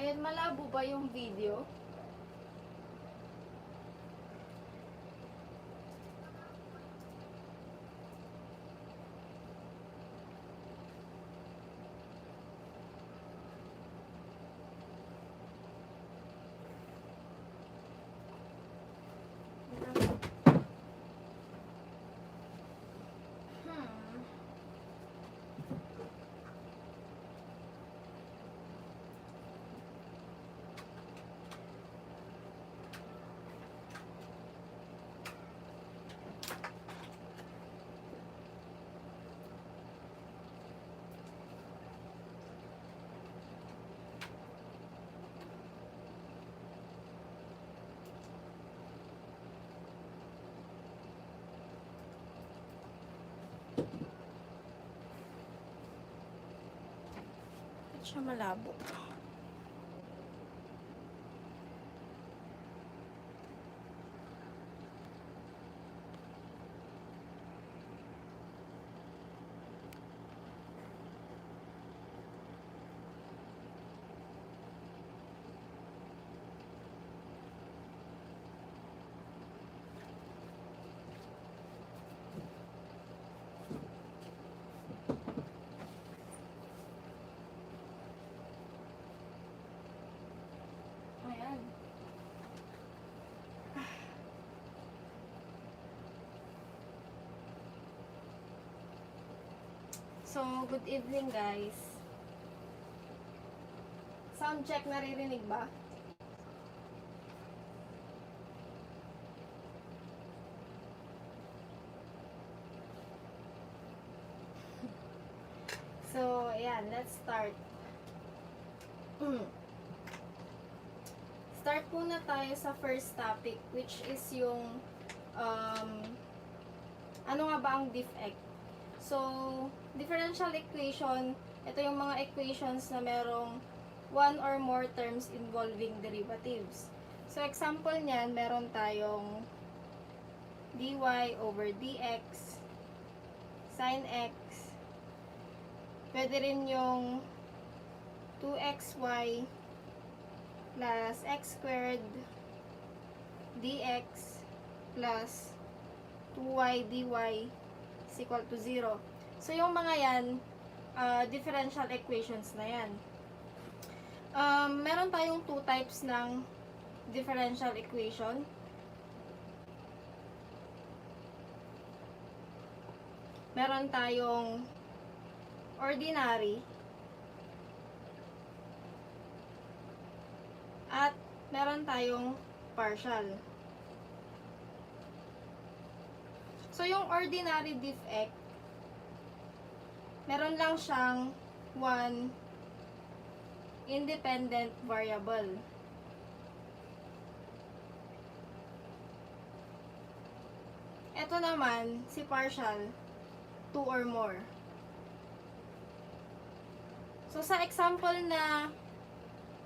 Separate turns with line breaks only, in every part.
Ayan, malabo ba yung video? Ba't siya malabo? Ayan. So, good evening guys. Sound check, naririnig ba? So, ayan, let's start. Start muna tayo sa first topic, which is yung ano nga ba ang defect? So, differential equation, ito yung mga equations na merong one or more terms involving derivatives. So, example niyan, meron tayong dy over dx, sin x, pwede rin yung 2xy plus x squared dx plus 2y dy is equal to 0. So, yung mga yan, differential equations na yan. Meron tayong two types ng differential equation. Meron tayong ordinary at meron tayong partial. So, yung ordinary defect, meron lang siyang one independent variable. Ito naman, si partial, two or more. So, sa example na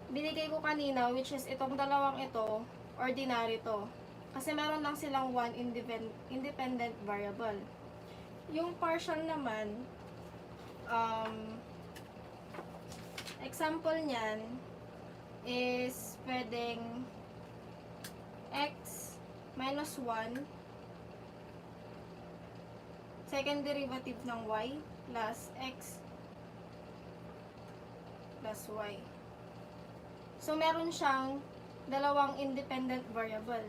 binigay ko kanina, which is itong dalawang ito, ordinary to. Kasi meron lang silang one independent variable. Yung partial naman, example niyan is pwedeng x minus 1 second derivative ng y plus x plus y. So, meron siyang dalawang independent variable.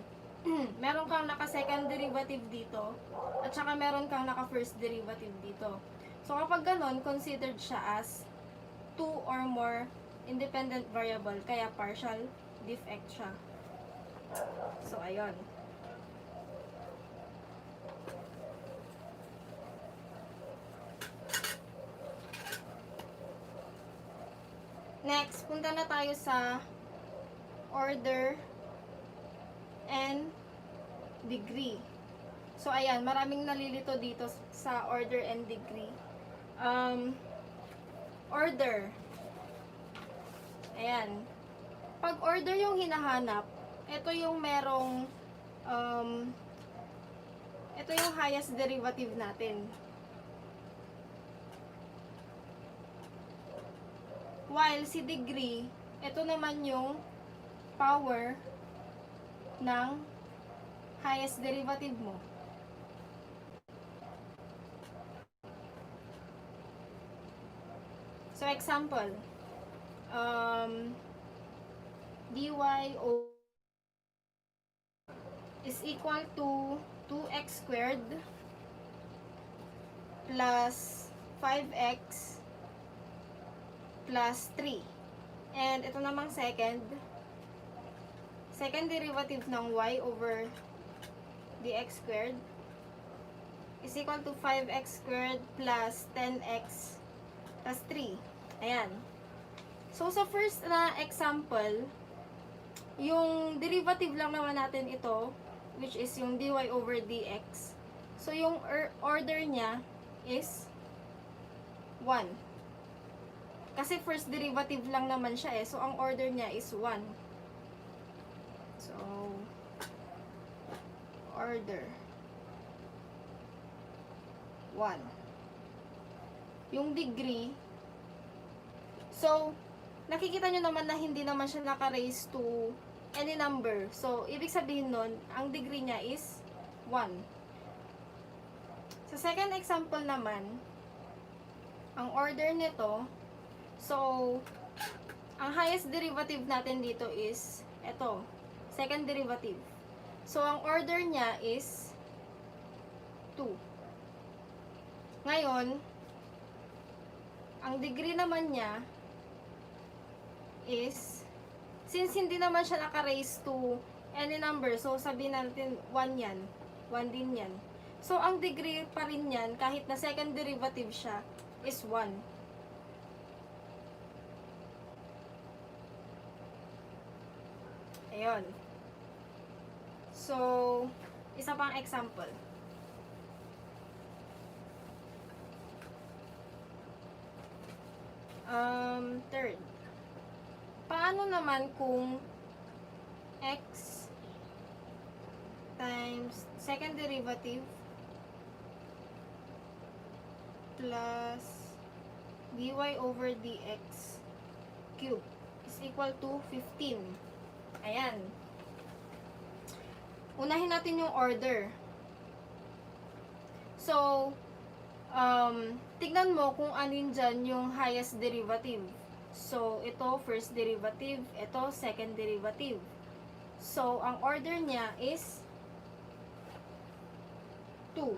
Meron kang naka-second derivative dito, at saka meron kang naka-first derivative dito. So, kapag ganon, considered siya as two or more independent variable, kaya partial defect siya. So, ayun. Next, punta na tayo sa order and degree. So, ayan, maraming nalilito dito sa order and degree. Order. Ayan. Pag order yung hinahanap, ito yung merong, ito yung highest derivative natin. While si degree, ito naman yung power ng highest derivative mo. So, example, dy is equal to 2x squared plus 5x plus 3. And ito namang second derivative ng y over dx squared is equal to 5x squared plus 10x plus 3. Ayan. So, sa first na example, yung derivative lang naman natin ito, which is yung dy over dx. So, yung order niya is 1. Kasi first derivative lang naman siya eh. So, ang order niya is 1. So, order 1. Yung degree, so, nakikita nyo naman na hindi naman siya naka-raise to any number. So, ibig sabihin nun, ang degree niya is 1. Sa second example naman, ang order nito, so, ang highest derivative natin dito is ito, second derivative. So, ang order niya is 2. Ngayon, ang degree naman niya is, since hindi naman siya naka-raise to any number, so sabihin natin 1 yan, 1 din yan. So, ang degree pa rin yan, kahit na second derivative siya, is 1. Ayun. So, isa pang example. Third. Paano naman kung x times second derivative plus dy over dx cube is equal to 15. Ayan. Unahin natin yung order. So, tignan mo kung alin dyan yung highest derivative. So, ito first derivative, ito second derivative. So, ang order niya is 2.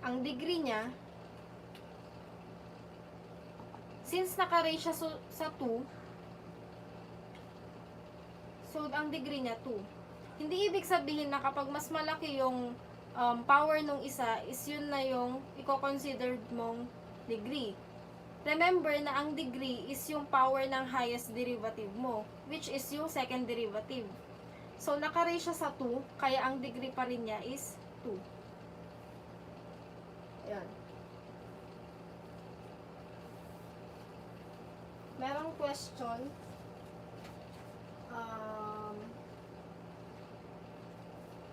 Ang degree niya, since naka-raise siya sa 2, so, ang degree niya 2. Hindi ibig sabihin na kapag mas malaki yung power nung isa, is yun na yung i-consider mong degree. Remember na ang degree is yung power ng highest derivative mo, which is yung second derivative. So, naka-raise siya sa 2, kaya ang degree pa rin niya is 2. Ayan. Merong question.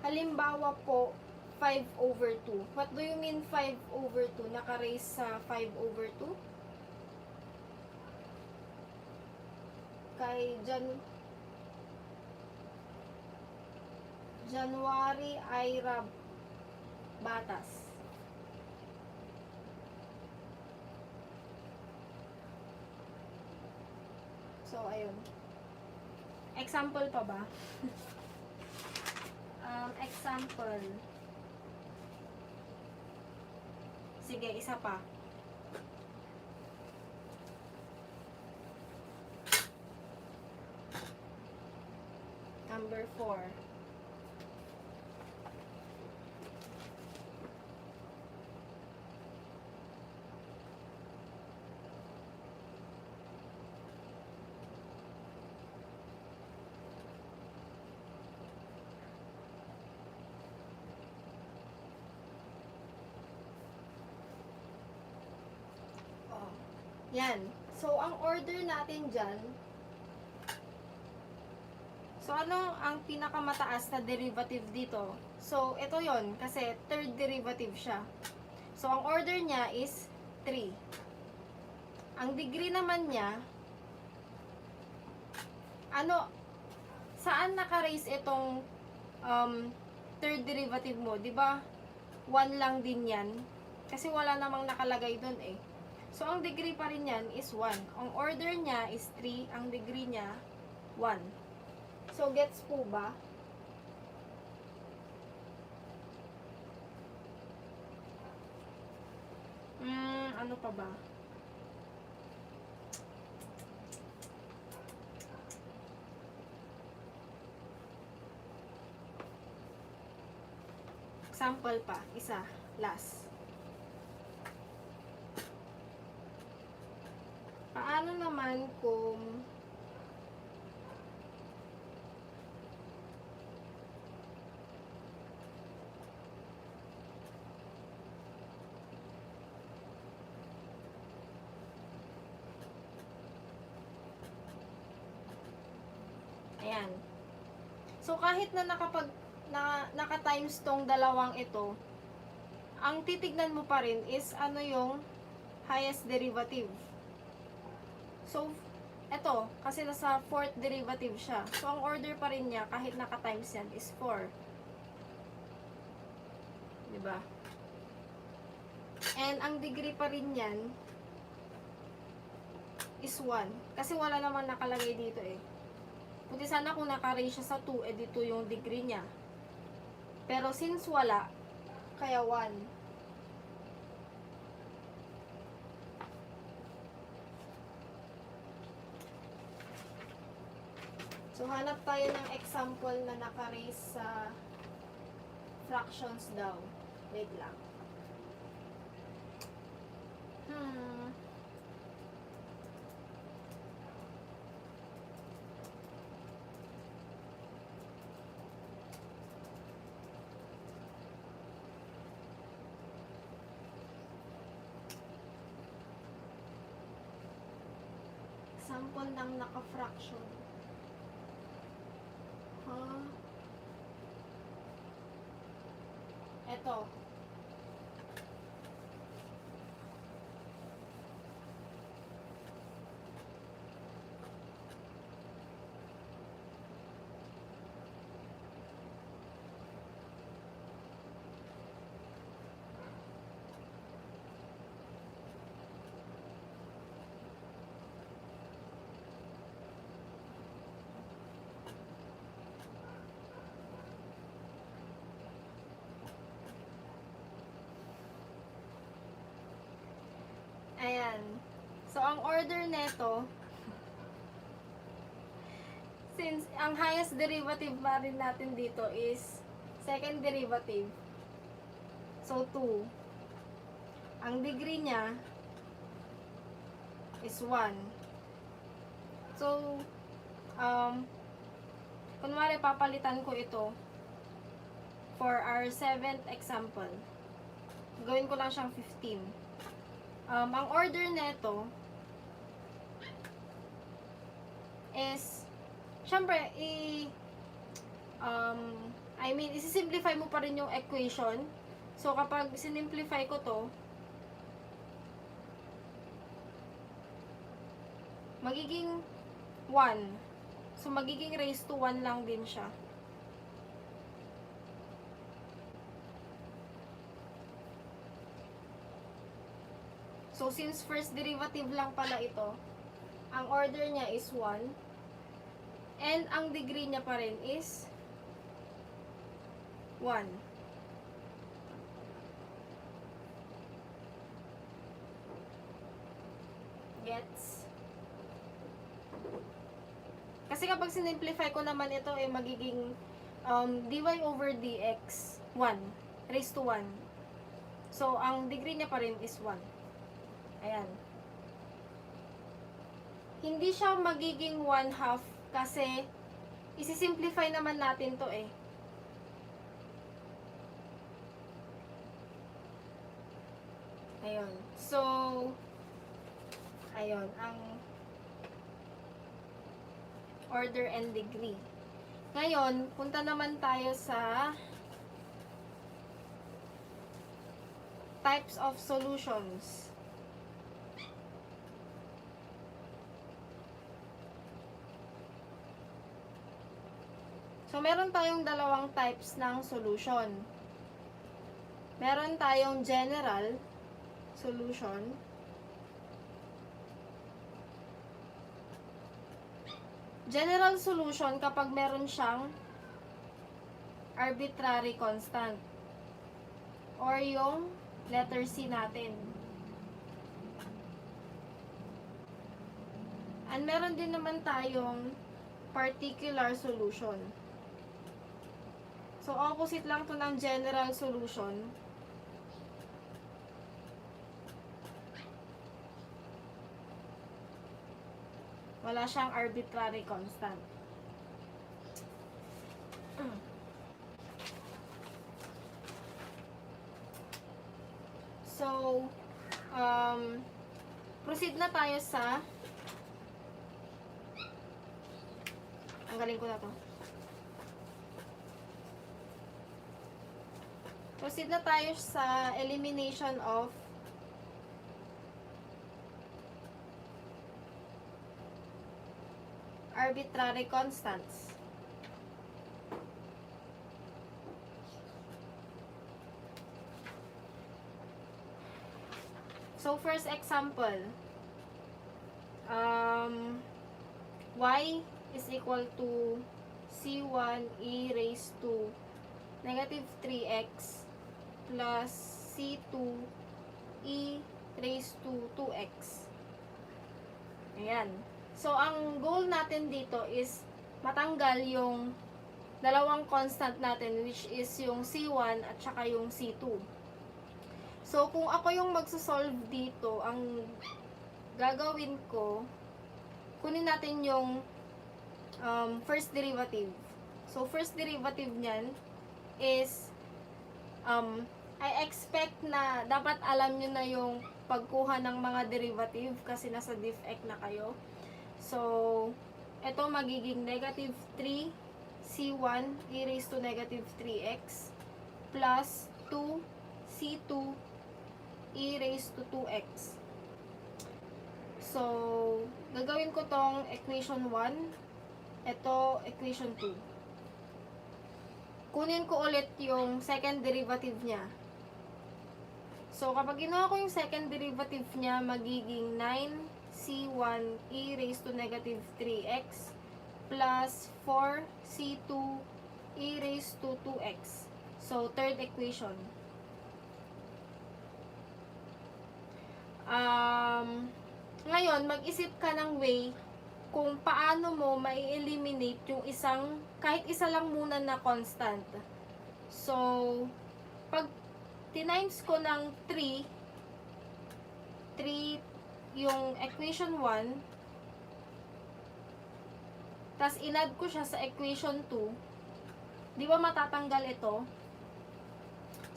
Halimbawa po, 5 over 2. What do you mean 5 over 2? Naka-raise sa 5 over 2? Kay January Ira Batas. So, ayun. Example pa ba? Example. Sige, isa pa. Number 4. Yan. So, ang order natin dyan, so, ano ang pinakamataas na derivative dito? So, ito yon kasi third derivative siya. So, ang order niya is 3. Ang degree naman niya Ano, saan naka-raise itong third derivative mo? 'Di ba? 1 lang din 'yan. Kasi wala namang nakalagay doon eh. So, ang degree pa rin yan is 1. Ang order niya is 3. Ang degree niya, 1. So, gets po ba? Ano pa ba? Example pa. Isa. Last. Paano naman kung ayan. So, kahit na naka times tong dalawang ito, ang titignan mo pa rin is ano yung highest derivative. So, eto, kasi nasa fourth derivative siya. So, ang order pa rin niya, kahit naka-times yan, is 4. Diba? And, ang degree pa rin yan is 1. Kasi wala naman nakalagay dito eh. Puti sana kung naka-ray siya sa 2, dito yung degree niya. Pero, since wala, kaya 1. So, hanap tayo ng example na naka-raise sa fractions daw. Wait lang. Example ng naka-fraction. Eto. Ayan. So, ang order neto, since ang highest derivative pa rin natin dito is second derivative. So, 2. Ang degree niya is 1. So, kunwari papalitan ko ito for our 7th example. Gawin ko lang siyang 15. Ang order neto is, syempre, isi-simplify mo pa rin yung equation. So, kapag sinimplify ko to, magiging 1. So, magiging raised to 1 lang din siya. So, since first derivative lang pala ito, ang order niya is 1. And ang degree niya pa rin is 1. Gets? Kasi kapag sinimplify ko naman ito, magiging dy over dx 1. Raised to 1. So, ang degree niya pa rin is 1. Ayan. Hindi siya magiging 1/2 kasi isi-simplify naman natin to eh. Ayun. So, ayun, ang order and degree. Ngayon, punta naman tayo sa types of solutions. So, meron tayong dalawang types ng solution. Meron tayong general solution. General solution kapag meron siyang arbitrary constant or yung letter C natin. And meron din naman tayong particular solution. So, opposite lang to ng general solution. Wala siyang arbitrary constant. So, proceed na tayo sa ang galing ko na to. Proceed na tayo sa elimination of arbitrary constants. So, first example, y is equal to c1 e raised to negative 3x plus c2 e raised to 2x. Ayan. So, ang goal natin dito is matanggal yung dalawang constant natin, which is yung C1 at saka yung C2. So, kung ako yung magsasolve dito, ang gagawin ko, kunin natin yung first derivative. So, first derivative niyan is, I expect na dapat alam nyo na yung pagkuha ng mga derivative kasi nasa diff-ec na kayo. So, ito magiging negative 3 c1 e raised to negative 3x plus 2 c2 e raised to 2x. So, gagawin ko tong equation 1. Ito, equation 2. Kunin ko ulit yung second derivative niya. So, kapag ginawa ko yung second derivative niya, magiging 9 c1 e raised to negative 3x plus 4 c2 e raised to 2x. So, third equation. Ngayon, mag-isip ka ng way kung paano mo mai-eliminate yung isang, kahit isa lang muna na constant. So, pag tinimes ko ng 3 yung equation 1, tas inad ko siya sa equation 2, di ba matatanggal ito?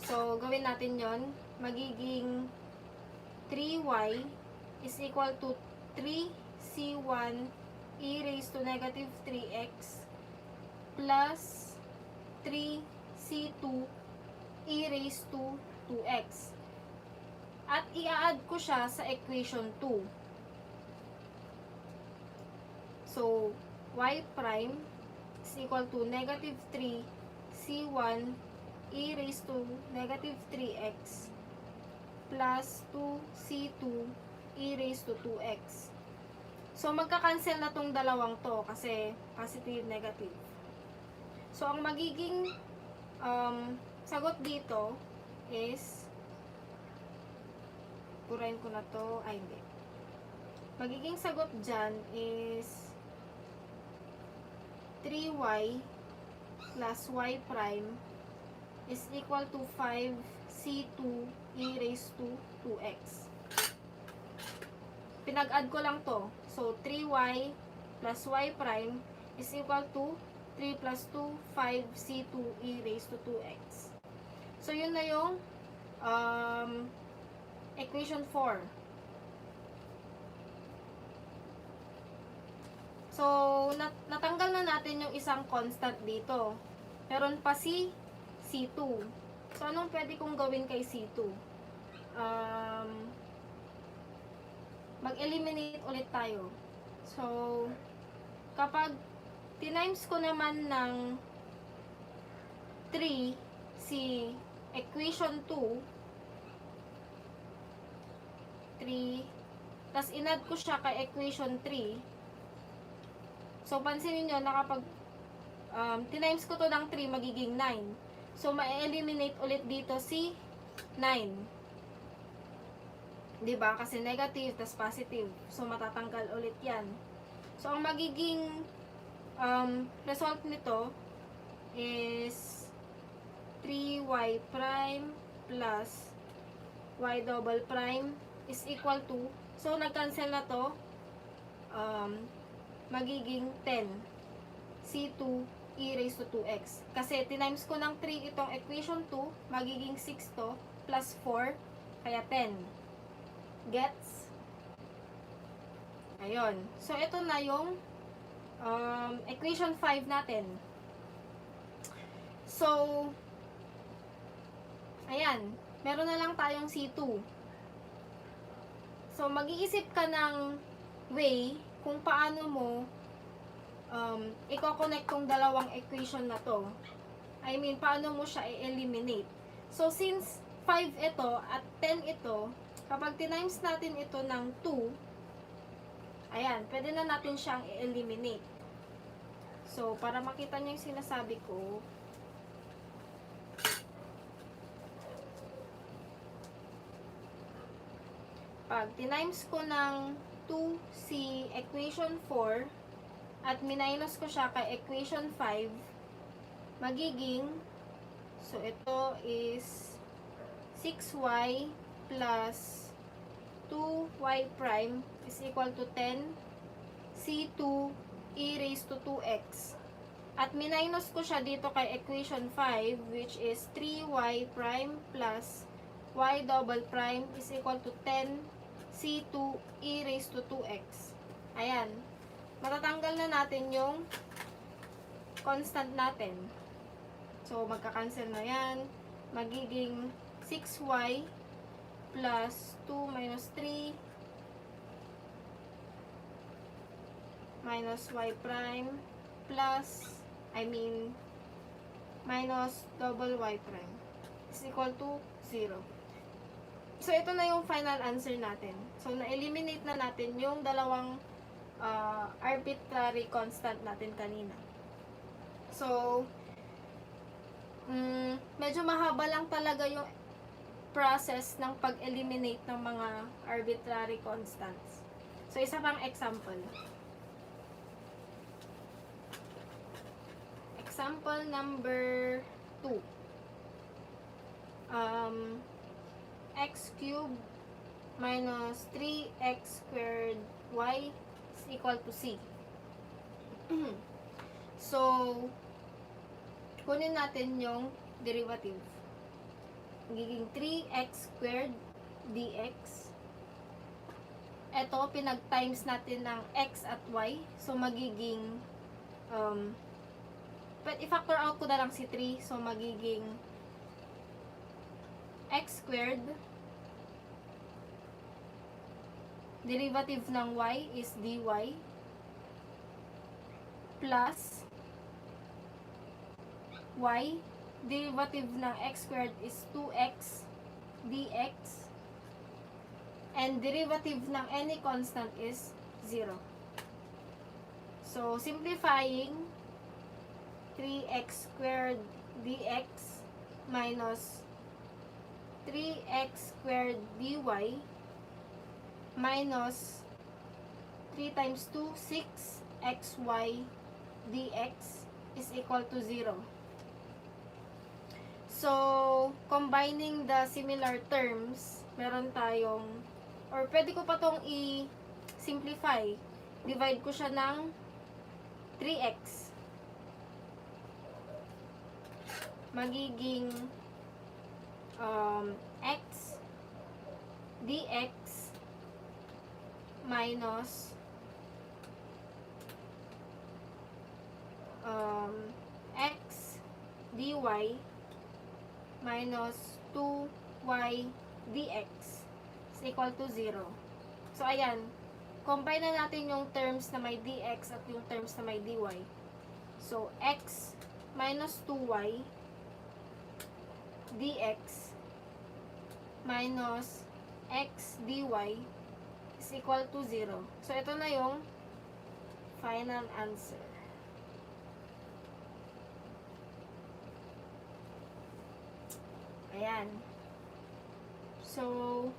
So, gawin natin yon. Magiging 3y is equal to 3c1 e raised to negative 3x plus 3c2 e raised to 2x. At i-add ko siya sa equation 2. So, y prime is equal to negative 3 c1 e raised to negative 3x plus 2 c2 e raised to 2x. So, magka-cancel na tong dalawang to kasi positive, negative. So, ang magiging sagot dito is, purahin ko na to, ay hindi. Magiging sagot dyan is 3y plus y prime is equal to 5c2 e raised to 2x. Pinag-add ko lang to. So, 3y plus y prime is equal to 3 plus 2, 5c2 e raised to 2x. So, yun na yung equation 4. So, natanggal na natin yung isang constant dito. Meron pa si C2. So, anong pwede kong gawin kay C2? Mag-eliminate ulit tayo. So, kapag tinimes ko naman ng 3 si equation 2, 3, tas inad ko siya kay equation 3. So, pansinin nyo na kapag tinimes ko to ng 3, magiging 9. So, ma-eliminate ulit dito si 9. Diba? Kasi negative, tas positive. So, matatanggal ulit yan. So, ang magiging result nito is 3y prime plus y double prime is equal to, so, nag-cancel na to, magiging 10 C2 e raised to 2x. Kasi, tinimes ko ng 3 itong equation 2, magiging 6 to, plus 4, kaya 10. Gets? Ayun. So, ito na yung equation 5 natin. So, ayan. Meron na lang tayong C2. So, mag-iisip ka ng way kung paano mo i-connect tong dalawang equation na to. I mean, paano mo siya i-eliminate. So, since 5 ito at 10 ito, kapag tinimes natin ito ng 2, ayan, pwede na natin siyang i-eliminate. So, para makita nyo yung sinasabi ko, pag tinimes ko ng 2 si equation 4 at minus ko siya kay equation 5, magiging, so ito is 6y plus 2y prime is equal to 10 C2 e raised to 2x. At minus ko siya dito kay equation 5, which is 3y prime plus y double prime is equal to 10 C2 e raised to 2x. Ayan. Matatanggal na natin yung constant natin. So, magka-cancel na yan. Magiging 6y plus 2 minus 3 minus y prime plus, minus double y prime is equal to 0. So, ito na yung final answer natin. So, na-eliminate na natin yung dalawang arbitrary constant natin kanina. So, medyo mahaba lang talaga yung process ng pag-eliminate ng mga arbitrary constants. So, isa pang example. Example number 2. X cubed minus 3x squared y is equal to c. So, kunin natin yung derivative. Magiging 3x squared dx. Ito, pinag-times natin ng x at y. So, magiging i-factor out ko na lang si 3. So, magiging x squared derivative ng y is dy plus y derivative ng x squared is 2x dx and derivative ng any constant is 0. So, simplifying 3x squared dx minus 3x squared dy minus 3 times 2, 6xy dx is equal to 0. So, combining the similar terms, meron tayong, or pwede ko pa tong i-simplify. Divide ko siya ng 3x. Magiging x dx minus x dy minus 2y dx is equal to 0. So, ayan. Combine na natin yung terms na may dx at yung terms na may dy. So, x minus 2y dx minus x dy is equal to 0. So, ito na yung final answer. Ayan. So,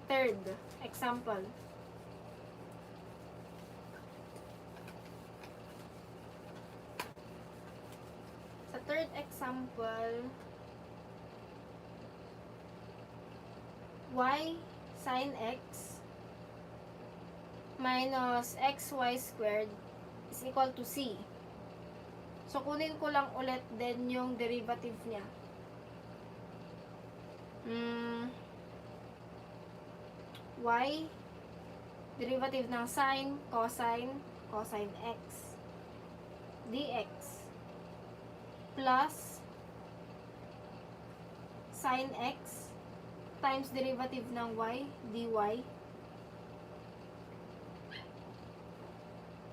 third example. Sa third example, y sin x minus xy squared is equal to c. So, kunin ko lang ulit din yung derivative niya. Y, derivative ng sin, cosine, cosine x, dx, plus sin x, times derivative ng y, dy,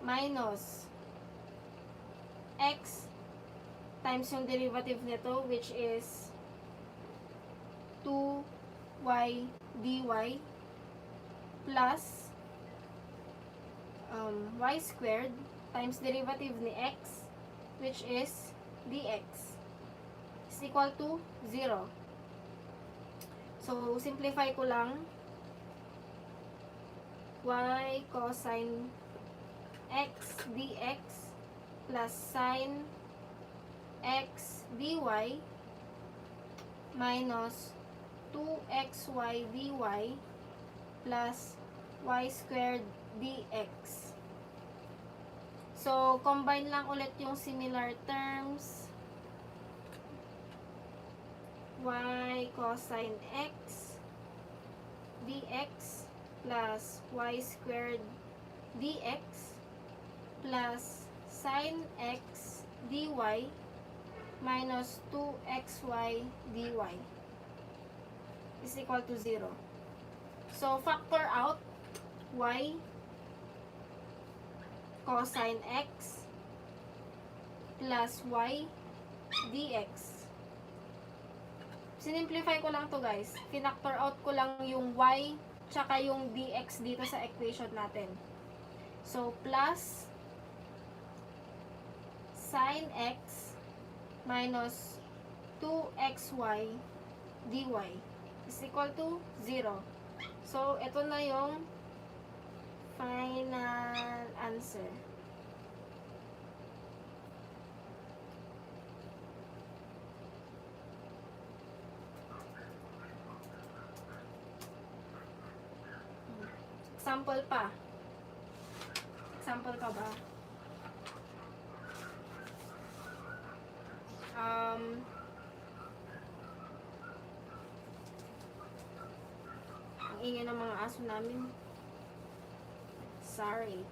minus x, times yung derivative nito, which is 2y dy, plus y squared times derivative ni x, which is dx, is equal to 0. So, simplify ko lang. Y cosine x dx plus sin x dy minus 2xy dy plus y squared dx. So, combine lang ulit yung similar terms. Y cosine x dx plus y squared dx plus sin x dy minus 2xy dy is equal to 0. So, factor out y cosine x plus y dx. Sinimplify ko lang to guys. Finactor out ko lang yung y tsaka yung dx dito sa equation natin. So, plus sin x minus 2xy dy is equal to 0. So, ito na yung final answer. Example pa. Example ka ba? Ang ingay ng mga aso namin. Sorry.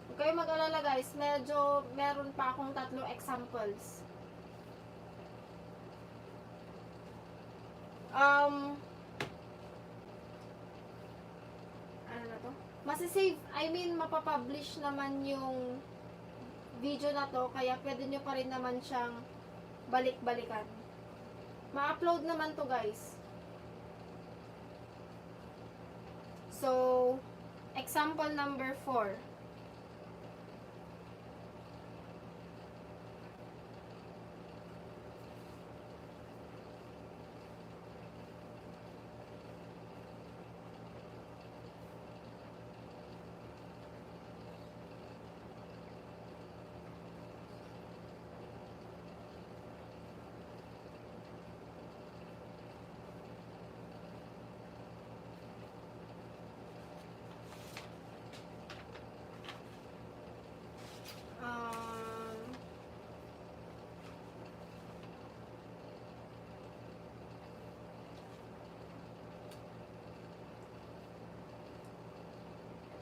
Huwag kayo mag-alala guys, medyo meron pa akong 3 examples. Ano na to? Masisave, mapapublish naman yung video na to, kaya pwede nyo pa rin naman siyang balik-balikan. Ma-upload naman to guys. So, example number 4.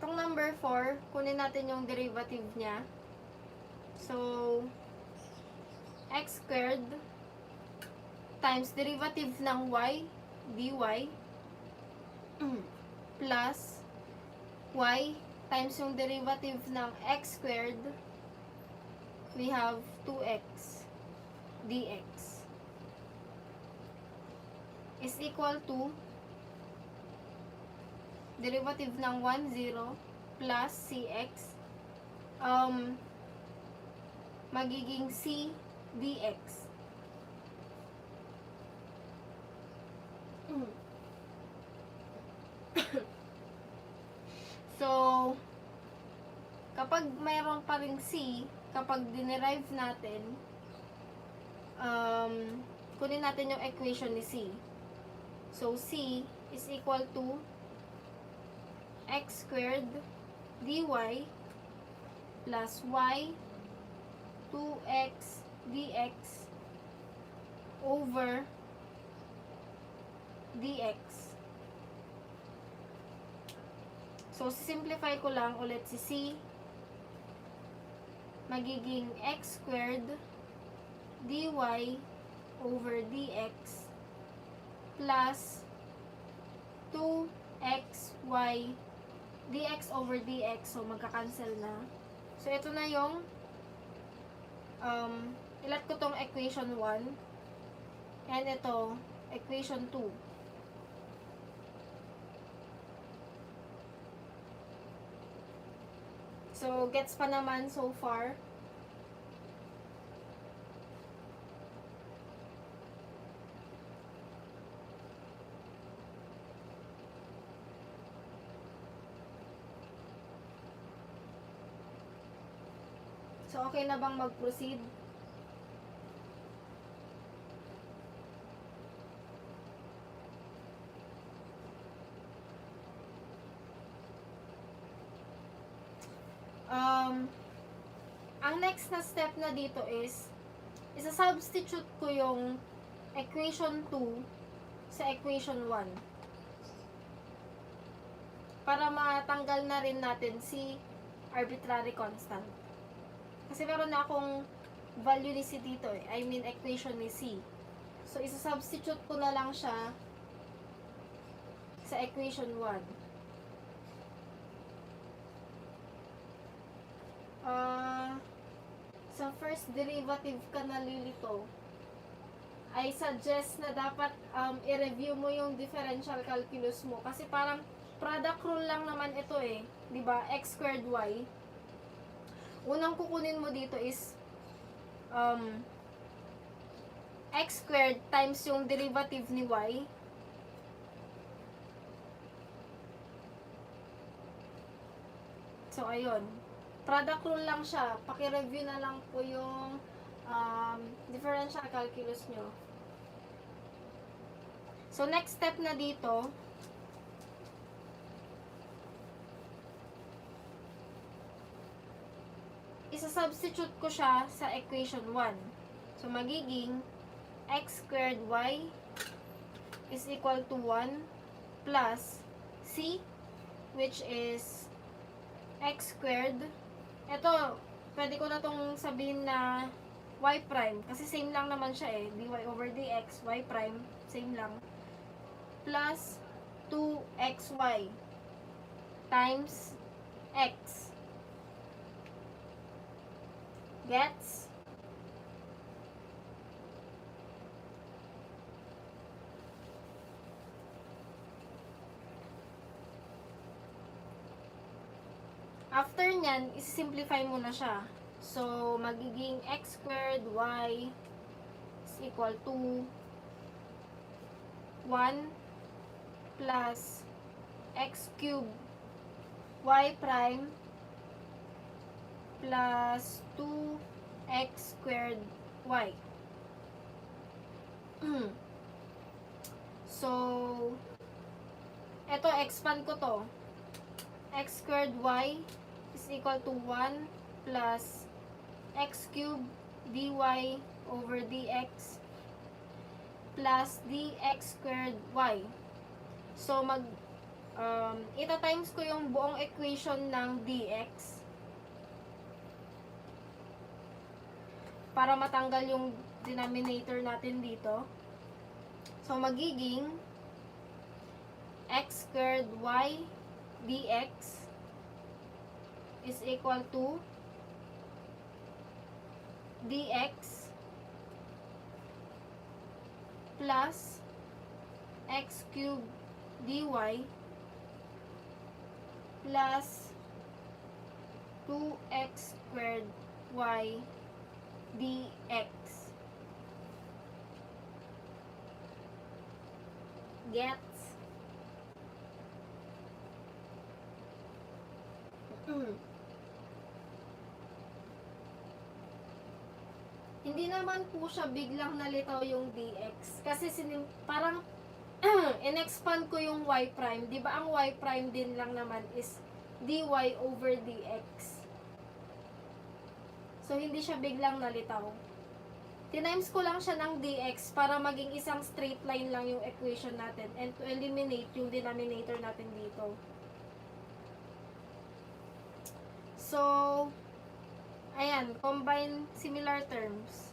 Itong number 4, kunin natin yung derivative niya. So, x squared times derivative ng y dy plus y times yung derivative ng x squared, we have 2x dx is equal to derivative ng 1, 0 plus cx magiging c dx. So, kapag mayroon pa ring c, kapag dinerive natin, kunin natin yung equation ni c. So, c is equal to x squared dy plus y 2x dx over dx. So, simplify ko lang ulit si c. Magiging x squared dy over dx plus 2xy dx over dx. So, magka-cancel na. So, ito na yung ilat ko tong equation 1 and ito equation 2. So, gets pa naman so far. So, okay na bang mag-proceed? Ang next na step na dito is isa-substitute ko yung equation 2 sa equation 1 para matanggal na rin natin si arbitrary constant. Kasi meron na akong value ni C dito eh. I mean equation ni C. So, isa-substitute ko na lang siya sa equation 1. Sa first derivative ka nalilito, I suggest na dapat i-review mo yung differential calculus mo. Kasi parang product rule lang naman ito eh. Diba? X squared y. Unang kukunin mo dito is x squared times yung derivative ni y. So, ayun. Product rule lang siya. Paki-review na lang po yung differential calculus nyo. So, next step na dito, isa-substitute ko siya sa equation 1. So, magiging x squared y is equal to 1 plus c, which is x squared. Ito, pwede ko na itong sabihin na y prime, kasi same lang naman siya eh, dy over dx, y prime, same lang, plus 2xy times x. Gets? After nyan, isi-simplify mo na siya. So, magiging x squared y is equal to 1 plus x cubed y prime plus 2x squared y. So, eto, expand ko to. X squared y is equal to 1 plus x cubed dy over dx plus dx squared y. So, ita-times ko yung buong equation ng dx para matanggal yung denominator natin dito. So, magiging x squared y dx is equal to dx plus x cubed dy plus 2x squared y dx. Gets? Hindi naman po siya biglang nalitaw yung dx. Kasi parang in-expand ko yung y prime. Di ba ang y prime din lang naman is dy over dx. So, hindi siya biglang nalitaw. Tinimes ko lang siya ng dx para maging isang straight line lang yung equation natin and to eliminate yung denominator natin dito. So, ayan, combine similar terms.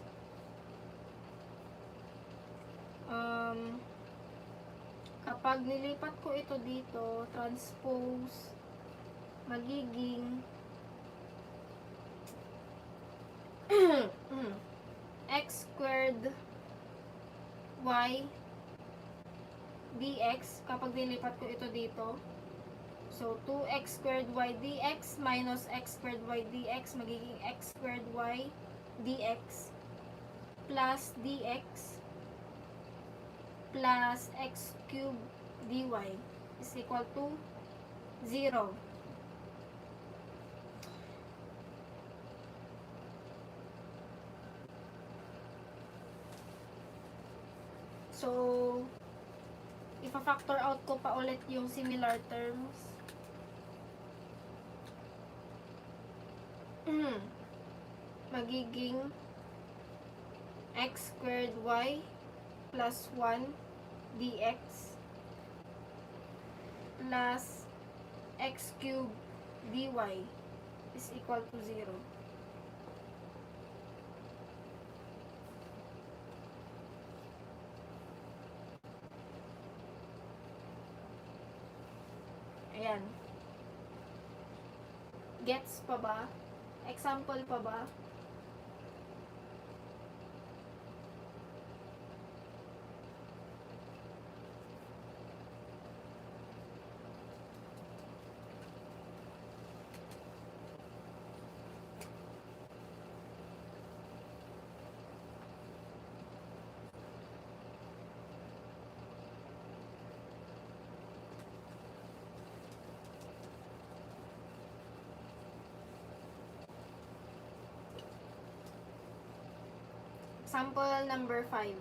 Kapag nilipat ko ito dito, transpose, magiging x squared y dx, kapag nilipat ko ito dito, so 2x squared y dx minus x squared y dx, magiging x squared y dx plus dx plus x cubed dy is equal to 0. So, ipa-factor out ko pa ulit yung similar terms. Magiging x squared y plus 1 dx plus x cubed dy is equal to 0. Ayan. Gets pa ba? Example pa ba? Sample number 5.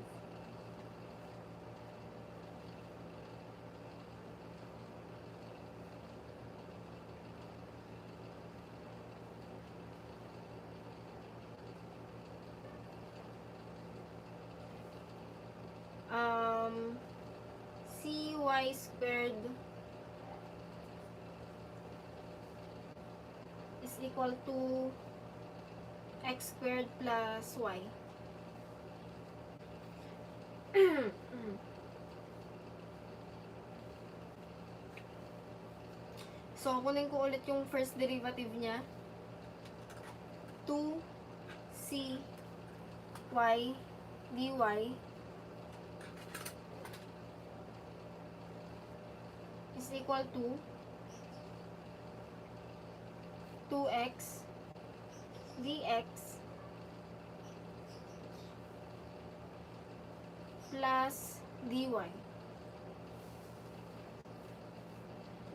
Cy squared is equal to x squared plus y. So, kunin ko ulit yung first derivative niya. 2cy dy is equal to 2x dx plus dy.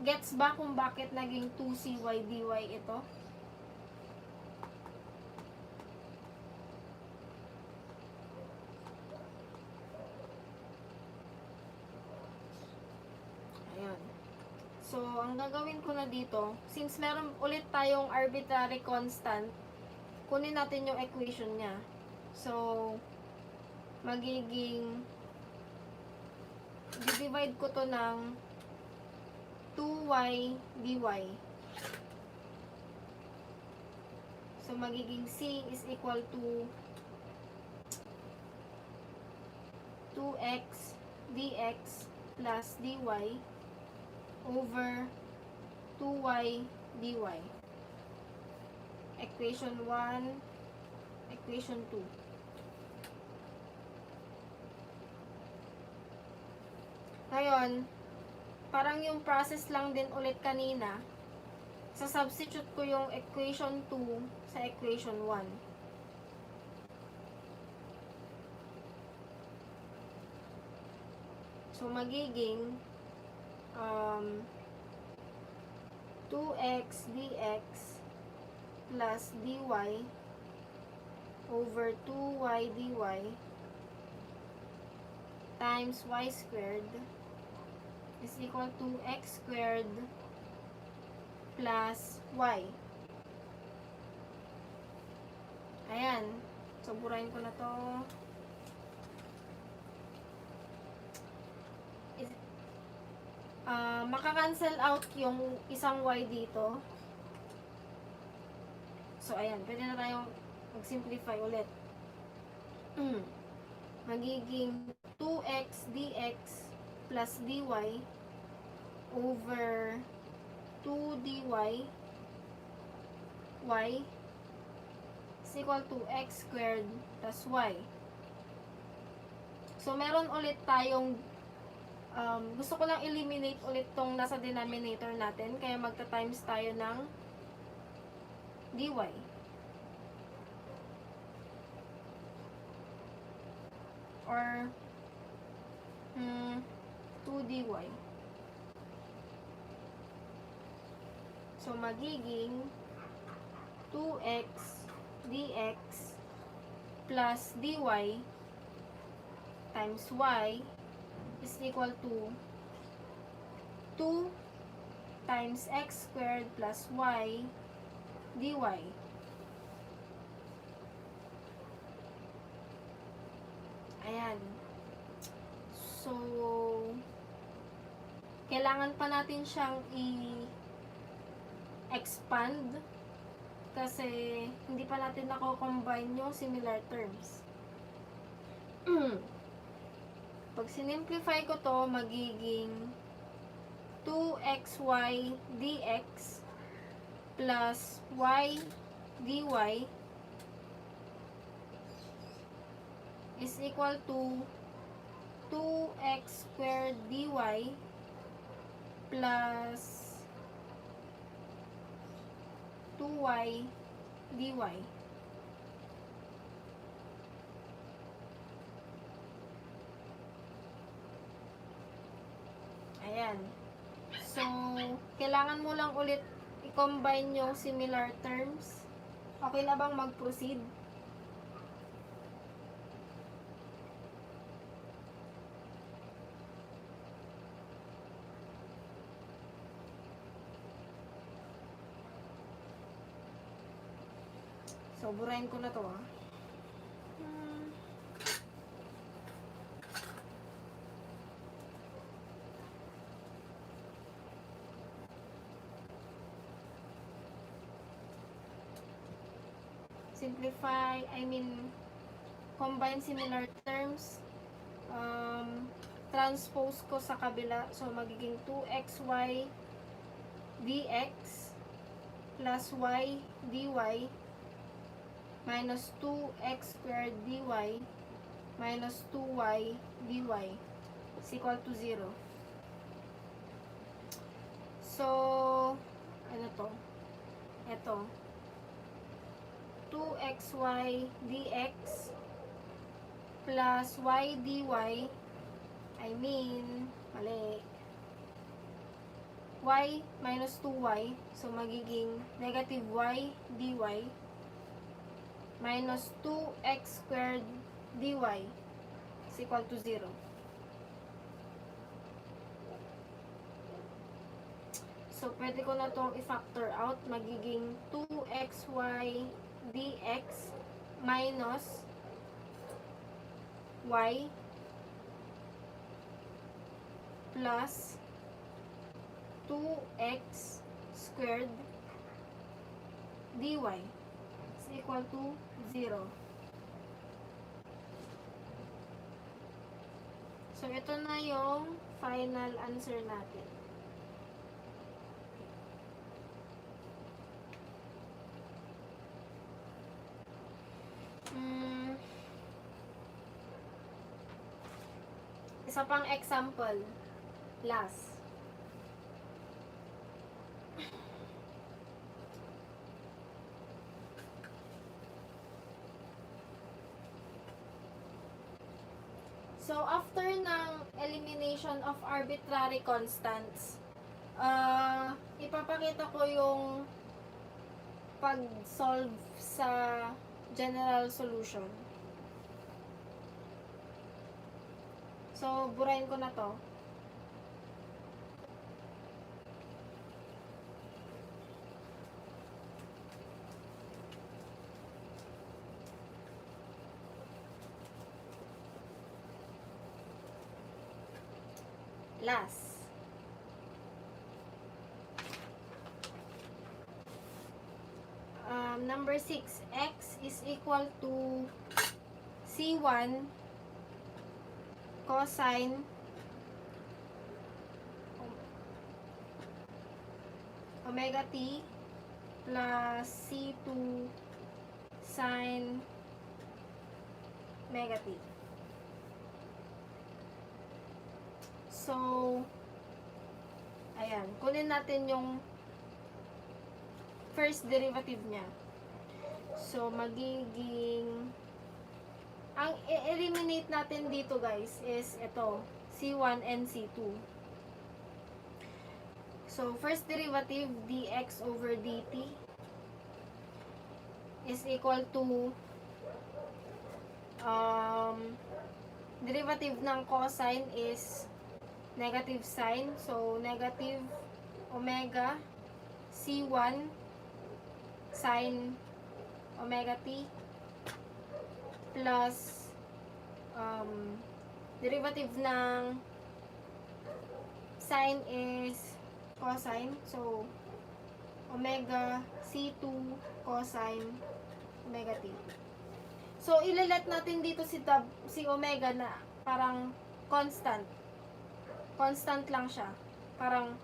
Gets ba kung bakit naging 2cy dy ito? Ayan. So, ang gagawin ko na dito, since meron ulit tayong arbitrary constant, kunin natin yung equation niya. So, magiging divide ko to ng 2y dy. So, magiging c is equal to 2x dx plus dy over 2y dy. equation 1, equation 2. Ngayon, parang yung process lang din ulit kanina. Sa-substitute ko yung equation 2 sa equation 1. So, magiging 2x dx plus dy over 2y dy times y squared is equal to x squared plus y. Ayan. So, burahin ko na to. Maka-cancel out yung isang y dito. So, ayan. Pwede na tayong mag-simplify ulit. Magiging 2x dx plus dy over 2 dy y is equal to x squared plus y. So, meron ulit tayong gusto ko lang eliminate ulit tong nasa denominator natin, kaya magta-times tayo ng dy. Or 2 dy. So, magiging 2x dx plus dy times y is equal to 2 times x squared plus y dy. Ayan. So, kailangan pa natin siyang i-expand kasi hindi pa natin nako-combine yung similar terms. Pag sinimplify ko to, magiging 2xy dx plus y dy is equal to 2x squared dy plus 2y dy. Ayan. So, kailangan mo lang ulit i-combine yung similar terms. Okay na bang mag-proceed? So, burahin ko na to, ah. Simplify, combine similar terms. Transpose ko sa kabila. So, magiging 2xy dx plus y dy minus 2x squared dy minus 2y dy is equal to 0. So, ano to? Ito. 2xy dx plus y dy, mali. Y minus 2y, so magiging negative y dy minus 2x squared dy is equal to 0. So, pwede ko na itong i-factor out. Magiging 2xy dx minus y plus 2x squared dy is equal to 0. So, ito na yung final answer natin. Isa pang example. Last. So, after ng elimination of arbitrary constants, ipapakita ko yung pag-solve sa general solution. So, burahin ko na to. Last. Number 6, x is equal to C1 cosine omega t plus C2 sine omega t. So, ayan, kunin natin yung first derivative niya. So, magiging, ang i-eliminate natin dito guys is ito, C1 and C2. So, first derivative, dx over dt is equal to derivative ng cosine is negative sign. So, negative omega C1 sine omega t plus derivative ng sine is cosine. So, omega C2 cosine omega t. So, ilalet natin dito si omega na parang constant. Constant lang siya. Parang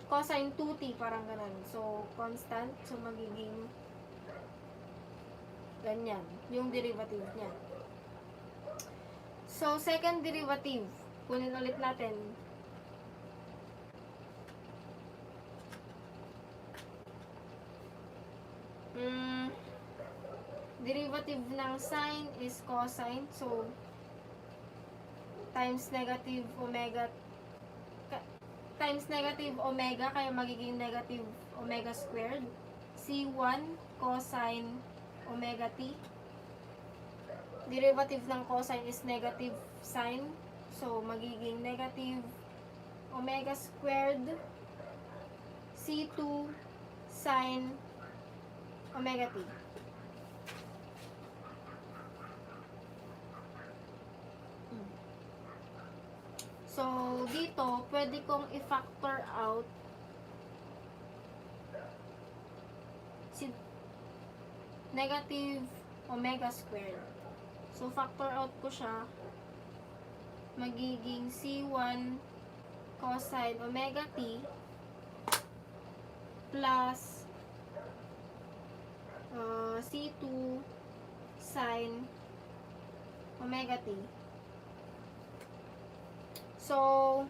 cosine 2t, parang ganun. So, constant. So, magiging ganyan. Yung derivative niya. So, second derivative. Kunin ulit natin. Derivative ng sine is cosine. So, times negative omega kaya magiging negative omega squared C1 cosine omega t. Derivative ng cosine is negative sine, so magiging negative omega squared C2 sine omega t. So, dito, pwede kong i-factor out si negative omega squared. So, factor out ko siya. Magiging C1 cosine omega t plus C2 sine omega t. So,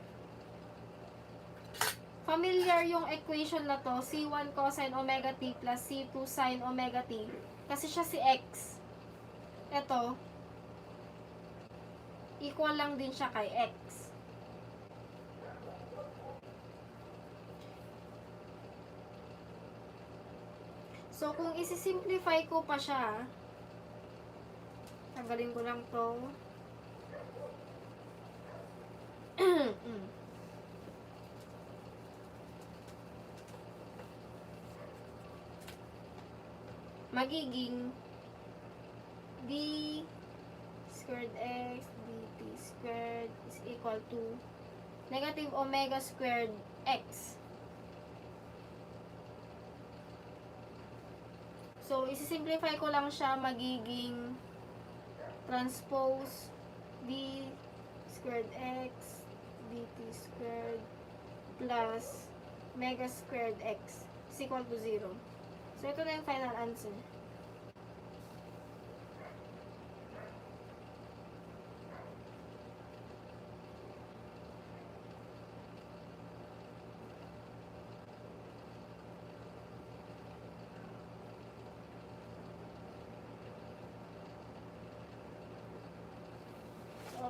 familiar yung equation na to, C1 cosine omega t plus C2 sine omega t. Kasi siya si x. Ito, equal lang din siya kay x. So, kung isi-simplify ko pa siya, tanggalin ko lang to. Magiging d squared x dt squared is equal to negative omega squared x. So, isi-simplify ko lang siya, magiging transpose d squared x dt squared plus omega squared x is equal to 0. So, ito na yung final answer.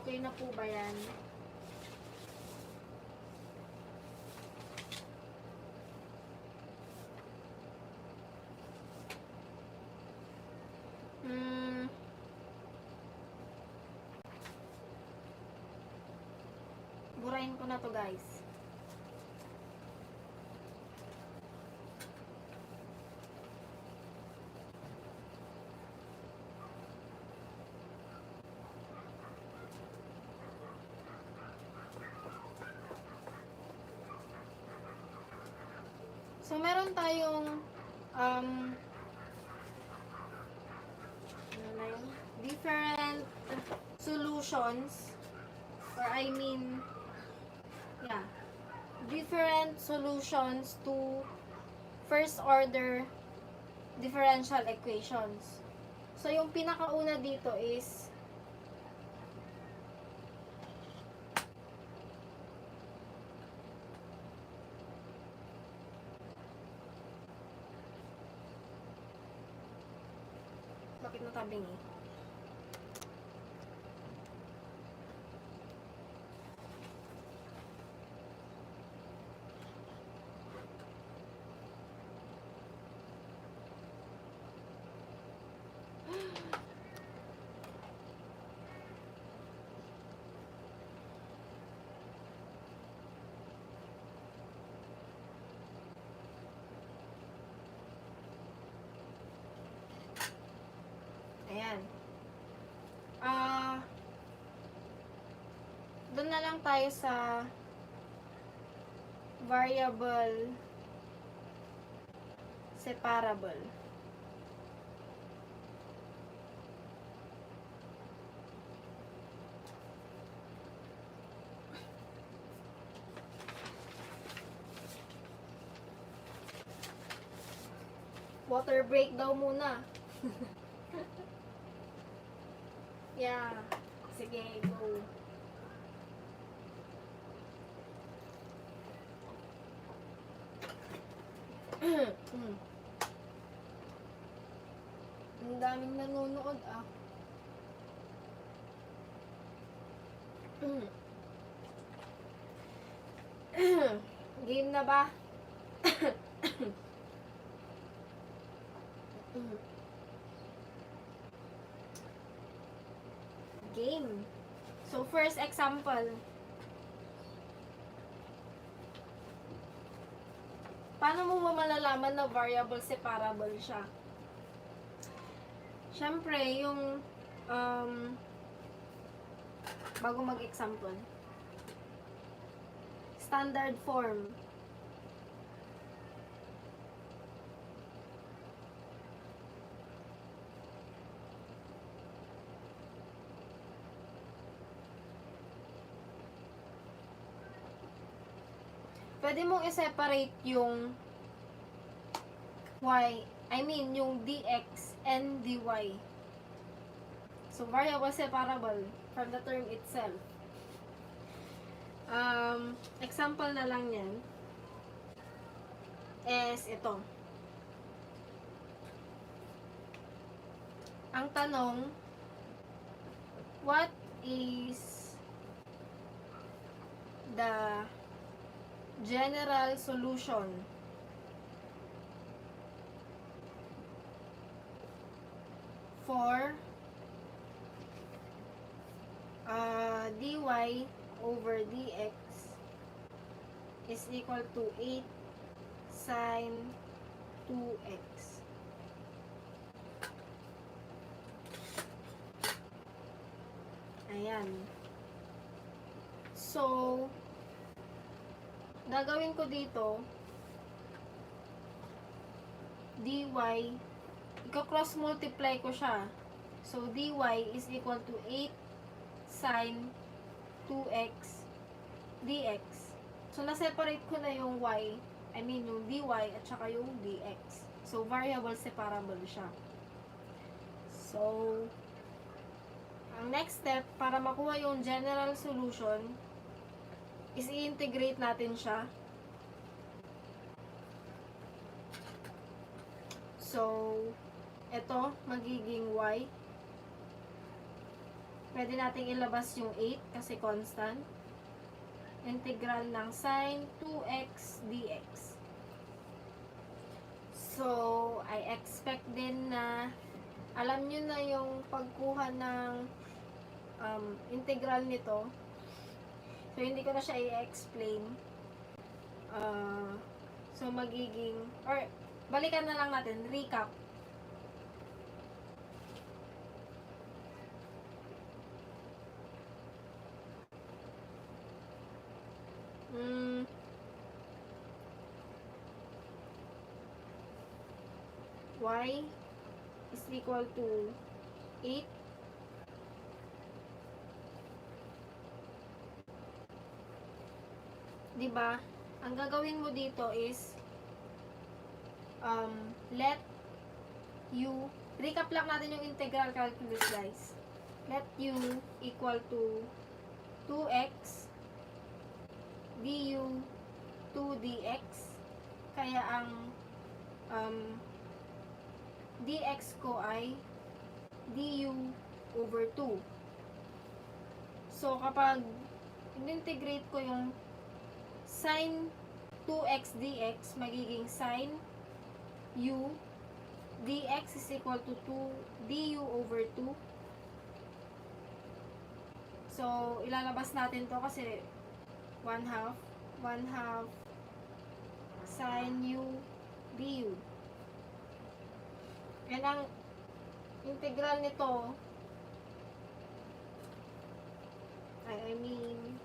Okay na po ba yan? Burahin ko na to, guys. So, meron tayong ano na yun? Different solutions, or I mean, yeah, different solutions to first order differential equations. So, yung pinakauna dito is bakit natabing eh? Ayan. Doon na lang tayo sa variable separable. Water break daw muna. Yeah. Sige, go. Ang daming nanonood ah. Game na ba? Game. So, first example. Paano mo malalaman na variable separable siya? Siyempre, yung bago mag-example, standard form. Pwede mong i-separate yung yung dx and dy. So, variable separable from the term itself. Example na lang yan is ito. Ang tanong, what is the general solution for dy over dx is equal to 8 sine 2x. Ayan. So, gagawin ko dito, dy, i-cross multiply ko siya. So, dy is equal to 8 sine 2x dx. So, na-separate ko na yung yung dy at saka yung dx. So, variable separable siya. So, ang next step, para makuha yung general solution, is i-integrate natin siya. So, ito, magiging y. pwede nating ilabas yung 8 kasi constant. Integral ng sine 2x dx. So, I expect din na alam nyo na yung pagkuha ng integral nito. So, hindi ko na siya i-explain. So, magiging, or balikan na lang natin, recap. Y is equal to 8. Diba? Ang gagawin mo dito is let u, recap lang natin yung integral calculus, guys. Let u equal to 2x du 2 dx. Kaya ang dx ko ay du over 2. So, kapag in-integrate ko yung sin 2x dx, magiging sin u dx is equal to 2 du over 2. So, ilalabas natin to kasi 1 half sin u du. And ang integral nito, I mean,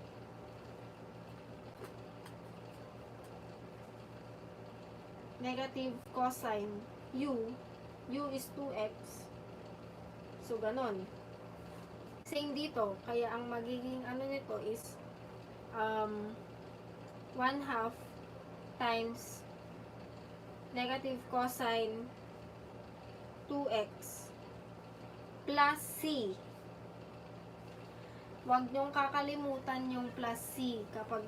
negative cosine u is 2x. So, ganon. Same dito. Kaya ang magiging ano nito is 1 half times negative cosine 2x plus c. Huwag nyong kakalimutan yung plus c kapag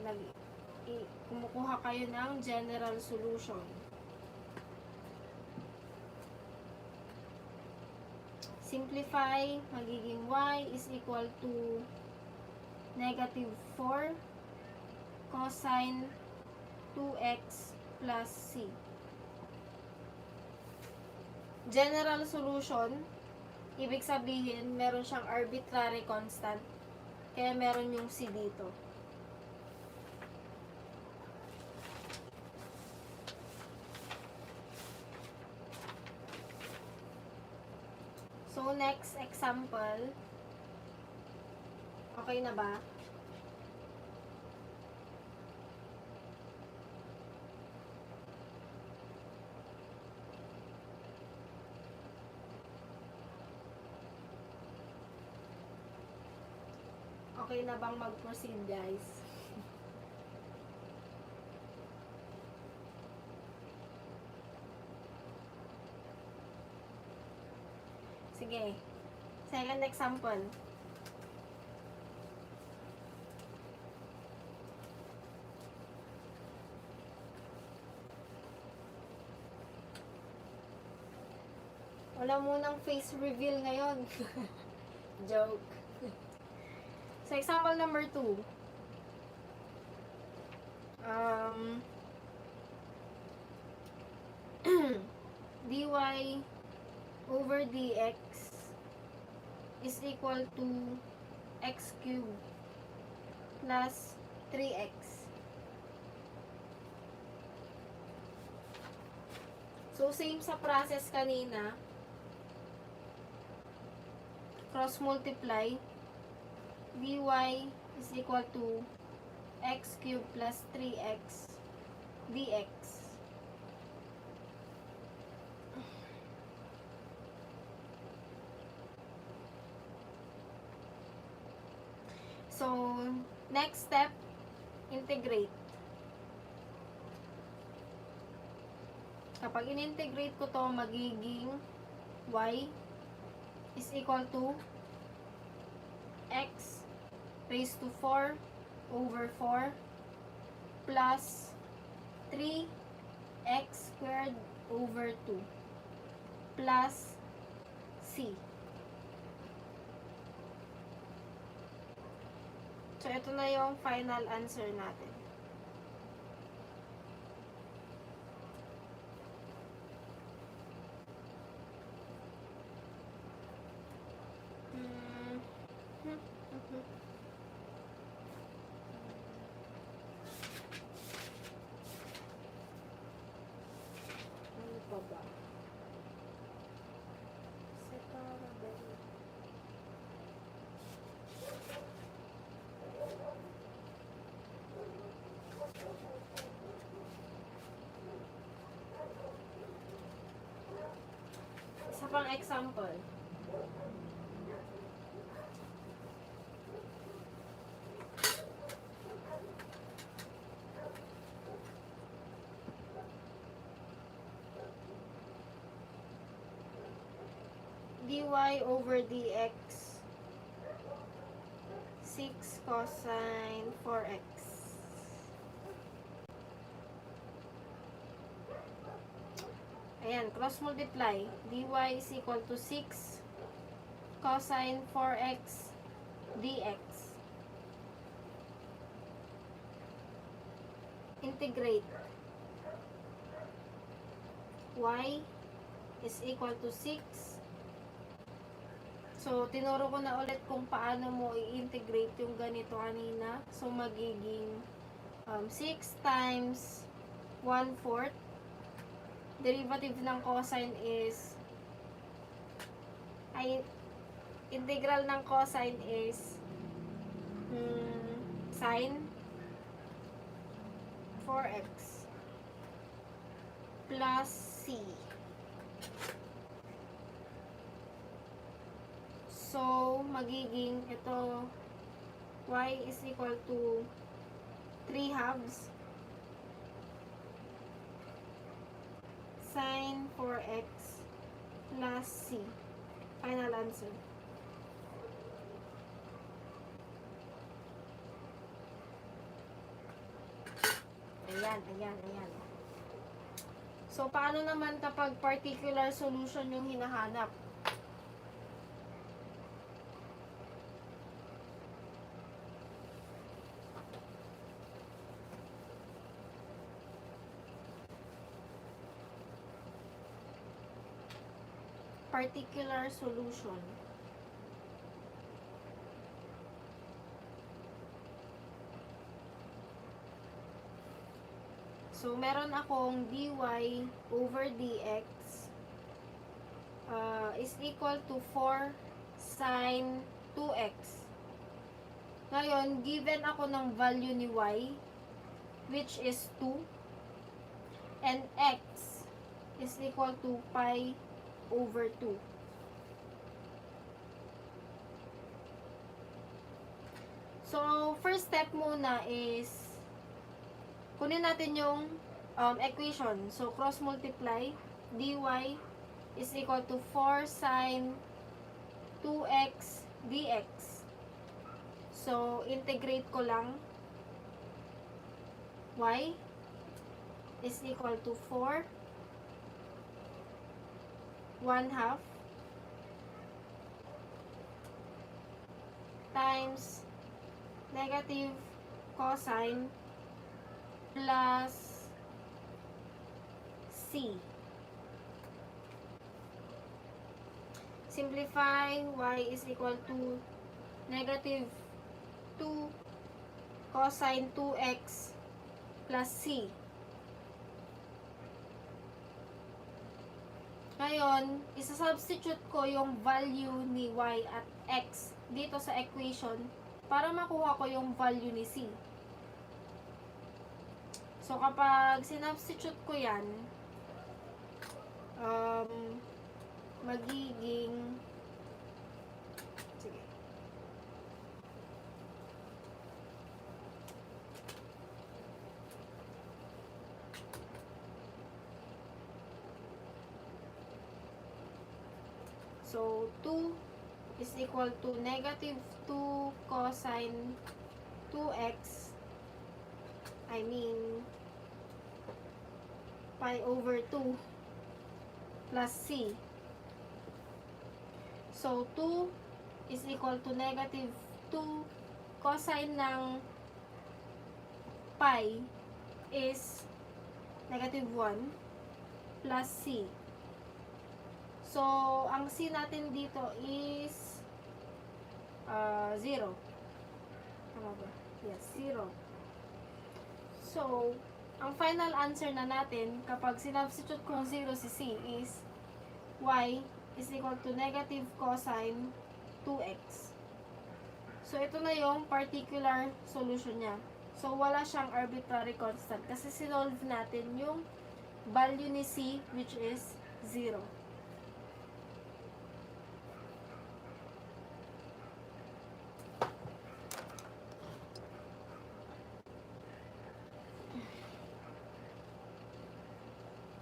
kumukuha kayo ng general solution. Simplify, magiging y is equal to negative 4 cosine 2x plus c. General solution, ibig sabihin, meron siyang arbitrary constant, kaya meron yung c dito. So, next example, okay na ba? Okay na bang mag-proceed, guys? Sige. Second example. Wala munang face reveal ngayon. Joke. So, example number 2. dy over dx is equal to x cubed plus 3x. So, same sa process kanina. Cross multiply. dy is equal to x cubed plus 3x dx. So, next step, integrate. Kapag in-integrate ko to, magiging y is equal to x raised to 4 over 4 plus 3x squared over 2 plus c. So, ito na yung final answer natin. Ano pa ba? Separable. Isa pang example. dy over dx 6 cosine 4x. Ayan, cross multiply. dy is equal to 6 cosine 4x dx. Integrate. Y is equal to 6. So, tinuro ko na ulit kung paano mo i-integrate yung ganito kanina. So, magiging 6 times 1/4. Derivative ng cosine is integral ng cosine is sine 4x plus c. So, magiging ito y is equal to 3/2 sine 4x plus c. Final answer. Ayan. So, paano naman kapag particular solution yung hinahanap? Particular solution. So, meron akong dy over dx is equal to 4 sine 2x. Ngayon, given ako ng value ni y, which is 2, and x is equal to pi over 2. So, first step muna is kunin natin yung equation. So, cross multiply. dy is equal to 4 sine 2x dx. So, integrate ko lang. Y is equal to 4 1/2 times negative cosine plus c. Simplify, y is equal to negative 2 cosine 2x plus c. Ngayon, isa-substitute ko yung value ni y at x dito sa equation para makuha ko yung value ni c. So, kapag sinubstitute ko yan, magiging, sige, so 2 is equal to negative 2 cosine 2x, I mean pi over 2 plus c. So, 2 is equal to negative 2 cosine ng pi is negative 1 plus c. So, ang c natin dito is 0. Tama ba? Yes, 0. So, ang final answer na natin kapag sinubstitute ko 0 si c is y is equal to negative cosine 2x. So, ito na yung particular solution niya. So, wala siyang arbitrary constant kasi sinolve natin yung value ni c which is 0.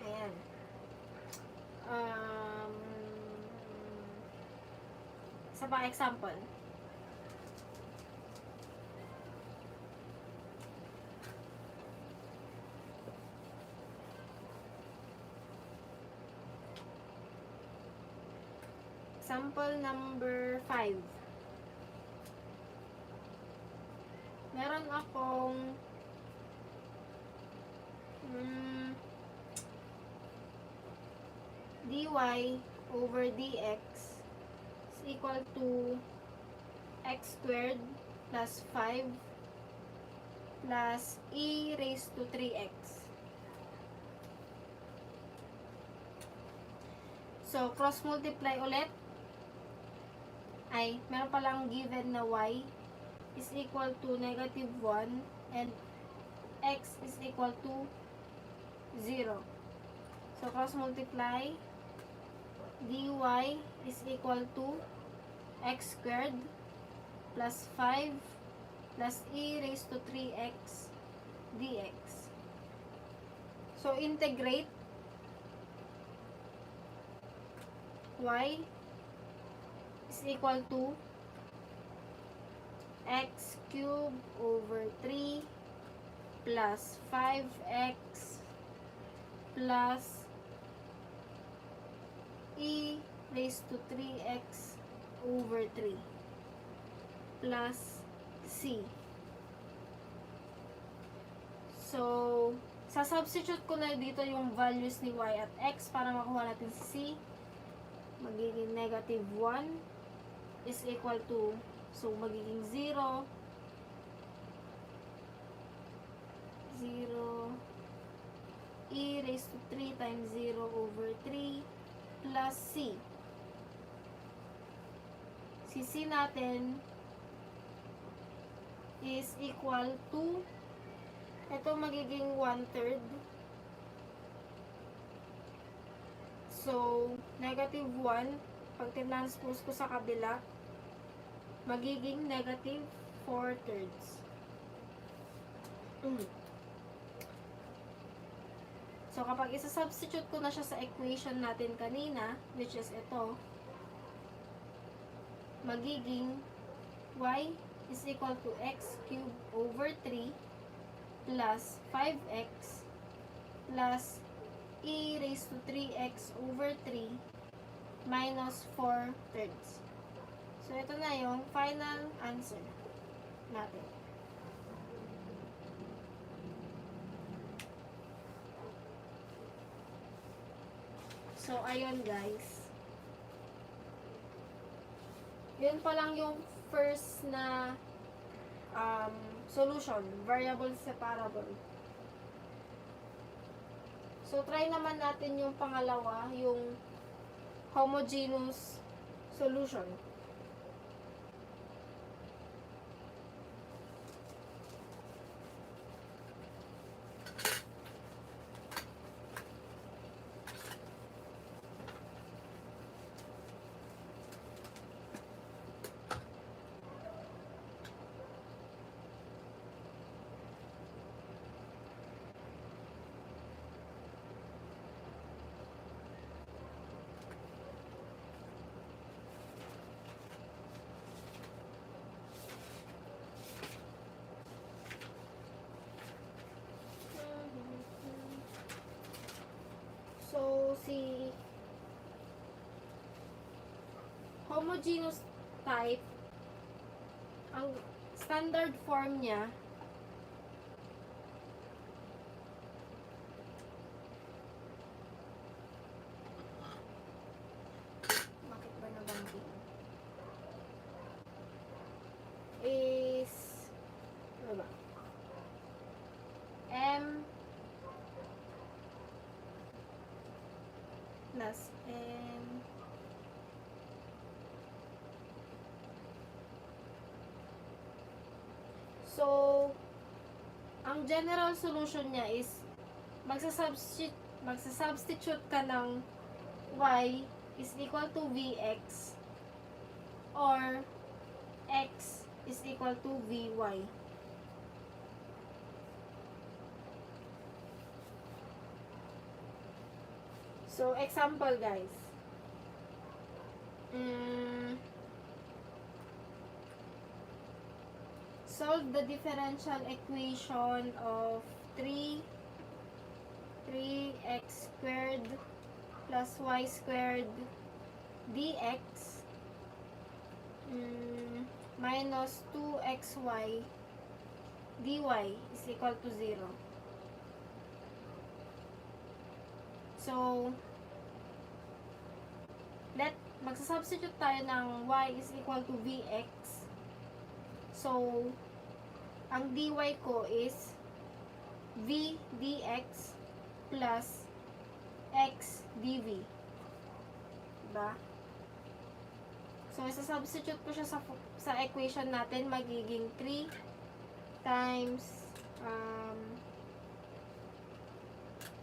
Ayan. Isa pang example. Example number 5. Meron akong dy over dx is equal to x squared plus 5 plus e raised to 3x. So, cross multiply ulit. Ay, meron palang given na y is equal to negative 1 and x is equal to 0. So, cross multiply, dy is equal to x squared plus 5 plus e raised to 3x dx. So, integrate y is equal to x cubed over 3 plus 5x plus e raised to 3x over 3 plus c. So, sa-substitute ko na dito yung values ni y at x para makuha natin si c. Magiging negative 1 is equal to, so magiging 0, 0, e raised to 3 times 0 over 3 plus c. Si c natin is equal to, ito magiging 1/3. So, negative 1, pag tinranspose ko sa kabila, magiging negative 4/3. So, kapag isa-substitute ko na siya sa equation natin kanina, which is ito, magiging y is equal to x cubed over 3 plus 5x plus e raised to 3x over 3 minus 4/3. So, ito na yung final answer natin. So, ayun guys. Yun pa lang yung first na solution, variable separable. So, try naman natin yung pangalawa, yung homogeneous solution. So, si homogeneous type, ang standard form niya, bakit ba nabanggit? Is, ano ba? M plus M so, ang general solution niya is magsasubstitute ka ng y is equal to vx or x is equal to vy. So, example guys. Solve the differential equation of 3x squared plus y squared dx minus 2xy dy is equal to 0. So, magsasubstitute tayo ng y is equal to vx. So, ang dy ko is v dx plus x dv. Diba? So, isa-substitute ko siya sa equation natin. Magiging 3 times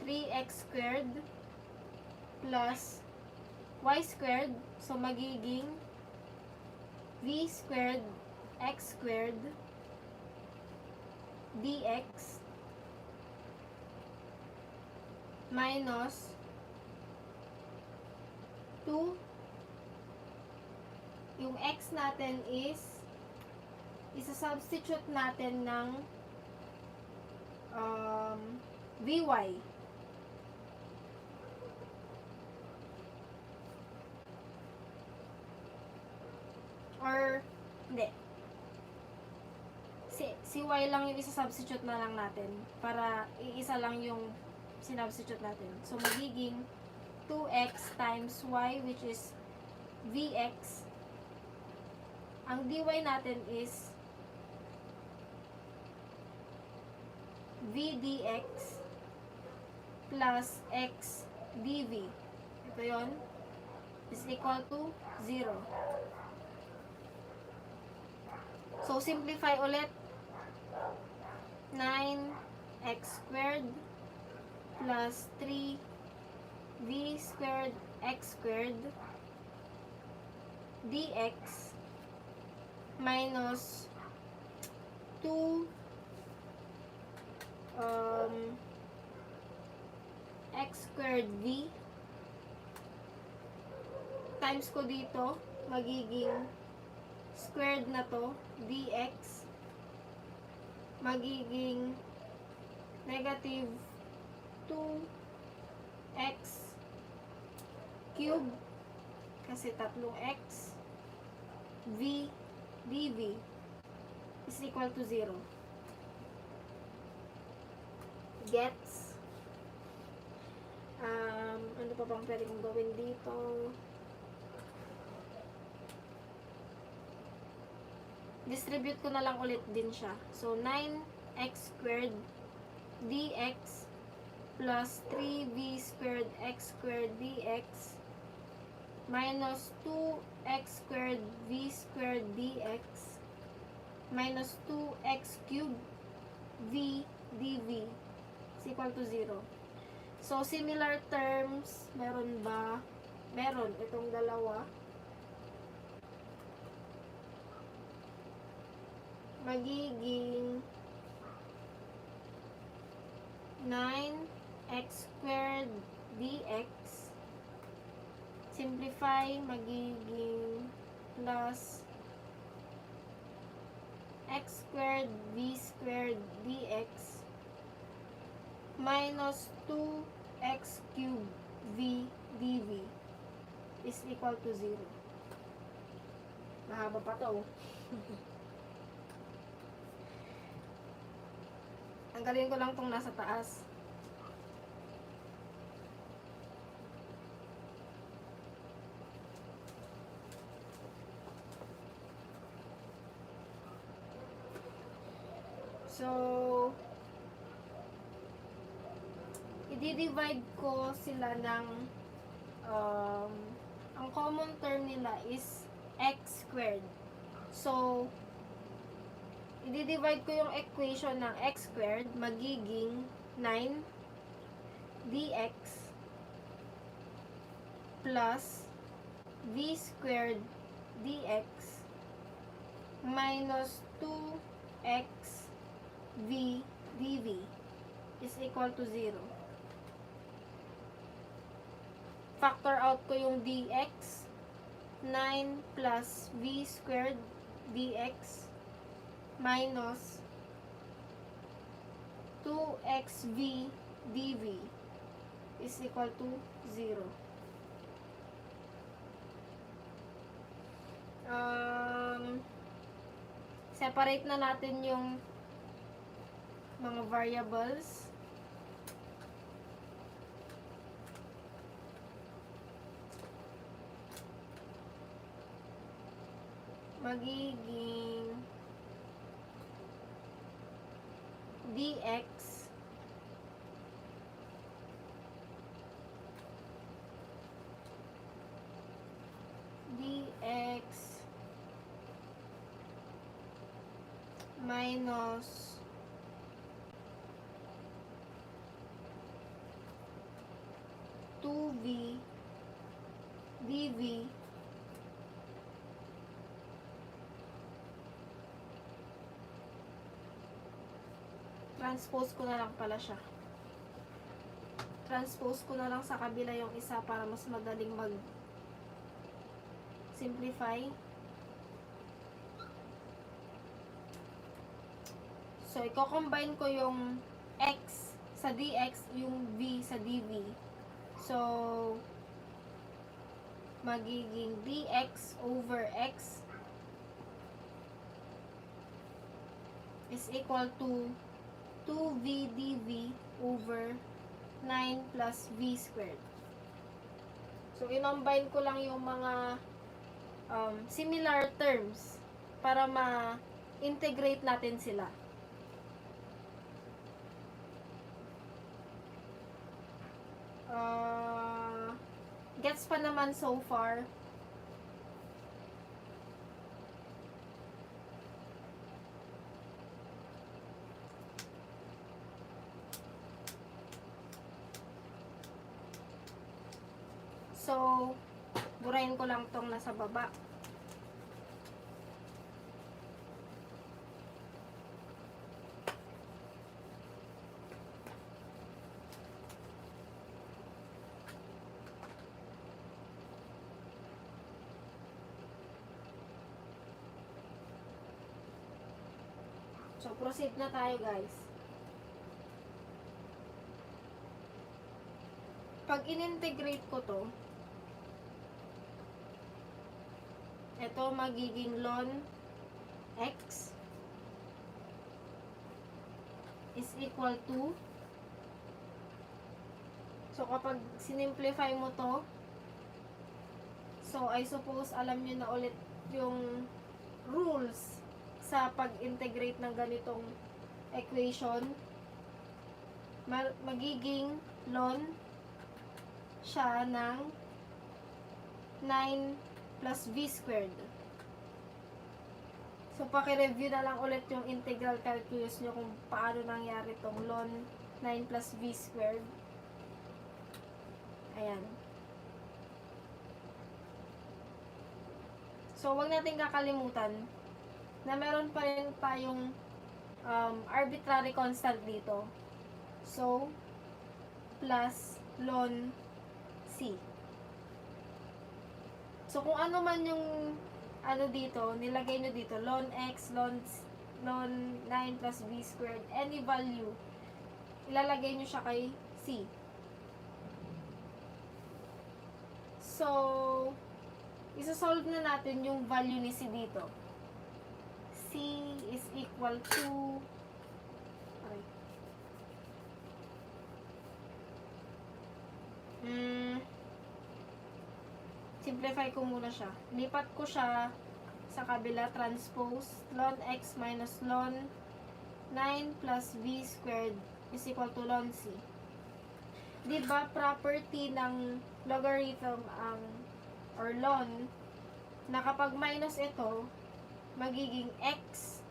3x squared plus y squared. So, magiging v squared x squared dx minus 2, yung x natin is isa-substitute natin ng vy. Or hindi, si y lang yung isa-substitute na lang natin para iisa lang yung sinubstitute natin. So, magiging 2x times y which is vx. Ang dy natin is v dx plus x dv. Ito yun. Is equal to 0. So, simplify ulit. 9x squared plus 3v squared x squared dx minus 2 x squared v times ko dito magiging squared na to dx magiging negative 2x cube kasi tatlong x v dv is equal to 0. Gets? Ano pa bang pwede kong gawin dito? Distribute ko na lang ulit din siya. So, 9x squared dx plus 3v squared x squared dx minus 2x squared v squared dx minus 2x cubed v dv is equal to 0. So, similar terms, meron ba? Meron. Itong dalawa. Magiging 9x squared dx. Simplify, magiging plus x squared v squared dx minus 2x cubed v dv is equal to 0. Mahaba pa to. Tanggalin ko lang tong nasa taas. So, i-divide ko sila ng ang common term nila is x squared. So, i-divide ko yung equation ng x squared, magiging 9 dx plus v squared dx minus 2x v dv is equal to 0. Factor out ko yung dx, 9 plus v squared dx minus 2xv dv is equal to 0. Separate na natin yung mga variables. Magiging dx minus 2v dv transpose ko na lang pala siya. Transpose ko na lang sa kabila yung isa para mas madaling mag simplify. So, i-combine ko yung x sa dx, yung v sa dv. So, magiging dx over x is equal to 2v dv over 9 plus v squared. So, inombine ko lang yung mga similar terms para ma-integrate natin sila. Gets pa naman so far? So, burahin ko lang tong nasa baba. So, proceed na tayo, guys. Pag in-integrate ko to, ito magiging ln x is equal to, so kapag sinimplify mo to, so I suppose alam nyo na ulit yung rules sa pag-integrate ng ganitong equation. Magiging ln siya ng 9 plus v squared. So, paki-review na lang ulit yung integral calculus nyo kung paano nangyari tong ln 9 plus v squared. Ayan. So, wag natin kakalimutan na meron pa rin tayong arbitrary constant dito. So, plus ln c. So, kung ano man yung dito, nilagay nyo dito, ln x, ln 9 plus v squared, any value, ilalagay nyo siya kay c. So, isa-solve na natin yung value ni c dito. C is equal to simplify ko muna siya. Lipat ko siya sa kabila, transpose, ln x minus ln 9 plus v squared is equal to ln c. Diba, property ng logarithm or ln, na kapag minus ito, magiging x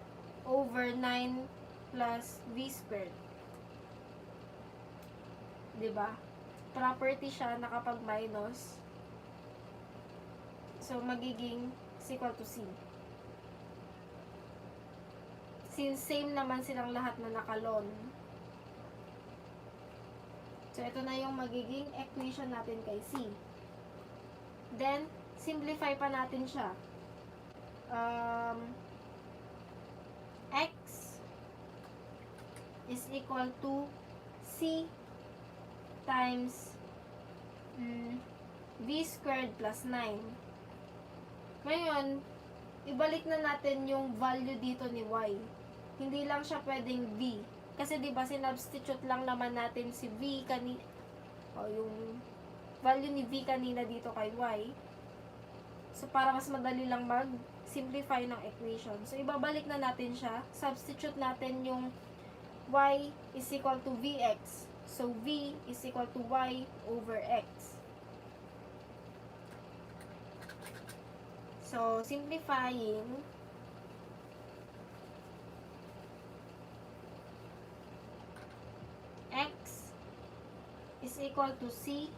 over 9 plus v squared. Diba? Property siya na kapag minus, so magiging is equal to c. Since same naman silang lahat na nakalon. So, ito na yung magiging equation natin kay c. Then, simplify pa natin siya. X is equal to c times v squared plus 9. Ngayon, ibalik na natin yung value dito ni y. Hindi lang siya pwedeng v. Kasi diba, sinubstitute lang naman natin si v kanina, o yung value ni v kanina dito kay y. So, para mas madali lang mag-simplify ng equation. So, ibabalik na natin siya. Substitute natin yung y is equal to vx. So, v is equal to y over x. So, simplifying, x is equal to c,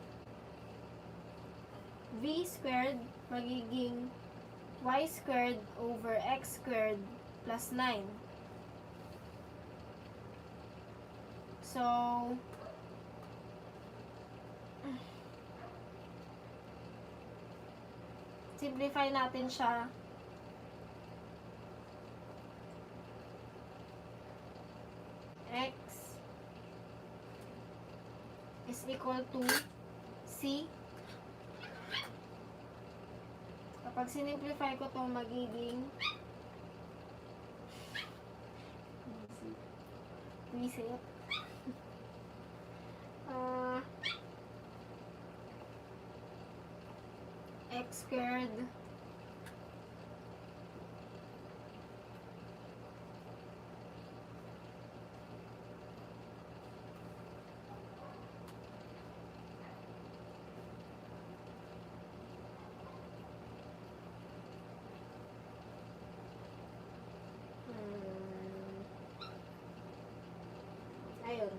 v squared magiging y squared over x squared plus 9. So, simplify natin siya. X is equal to c. Kapag sinimplify ko to, magiging visit x squared ayun.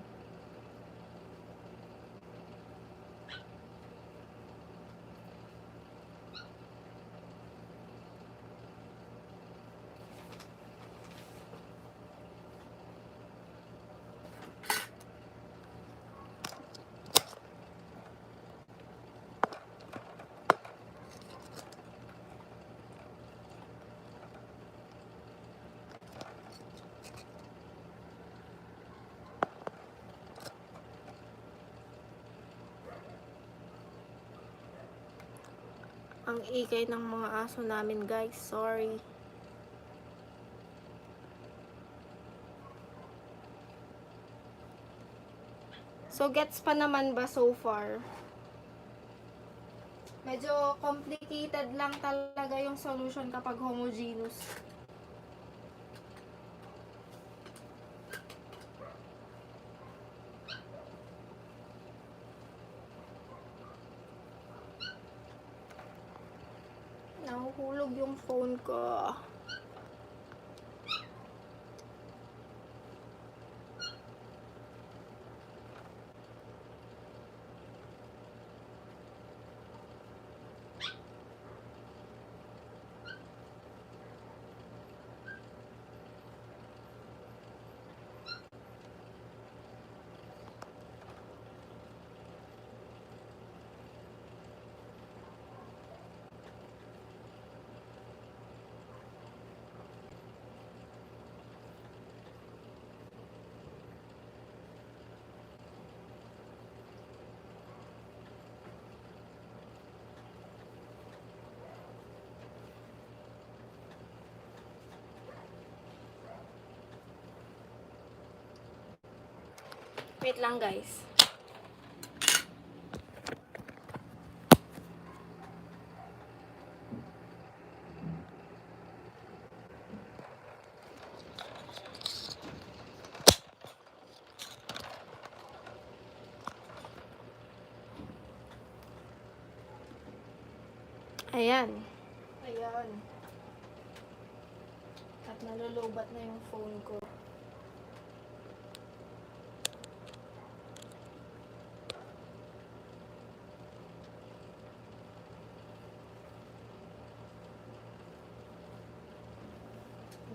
Ang ikay ng mga aso namin, guys. Sorry. So, gets pa naman ba so far? Medyo complicated lang talaga yung solution kapag homogeneous. Nahuhulog yung phone ko. Wait lang, guys. Ayan. Ayan. At nalulubat na yung phone ko.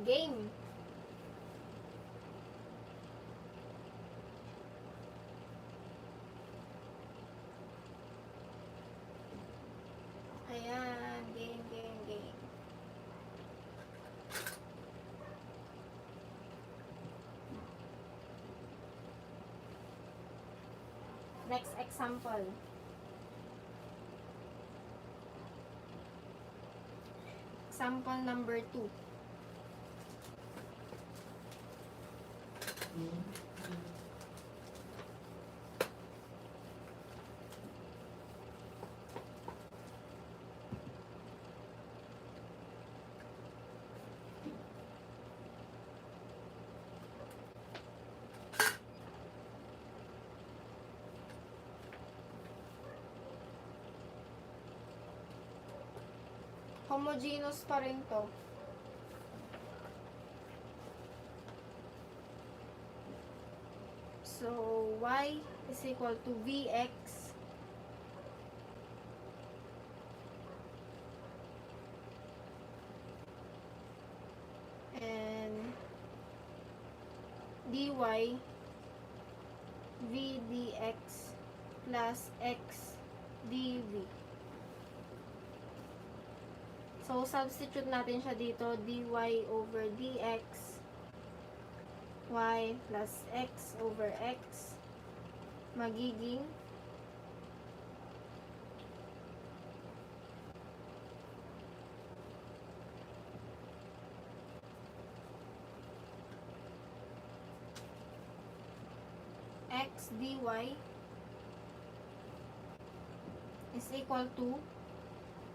Game. Ayan, game, game, game. Next example. Example number 2. Homogeneous pa rin to. So, y is equal to vx and dy v dx plus x dv. So, substitute natin siya dito, dy over dx, y plus x over x, magiging x dy is equal to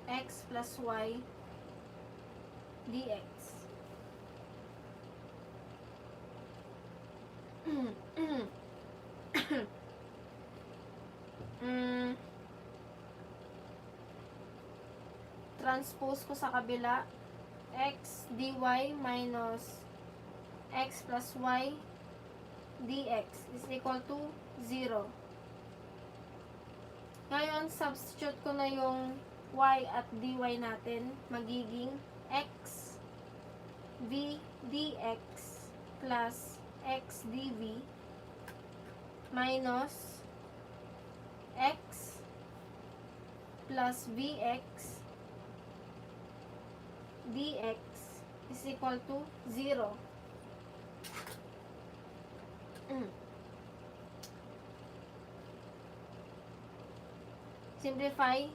x plus y dx. Transpose ko sa kabila, x dy minus x plus y dx is equal to 0. Ngayon, substitute ko na yung y at dy natin, magiging x v dx plus x dv minus x plus vx dx is equal to 0. Simplify,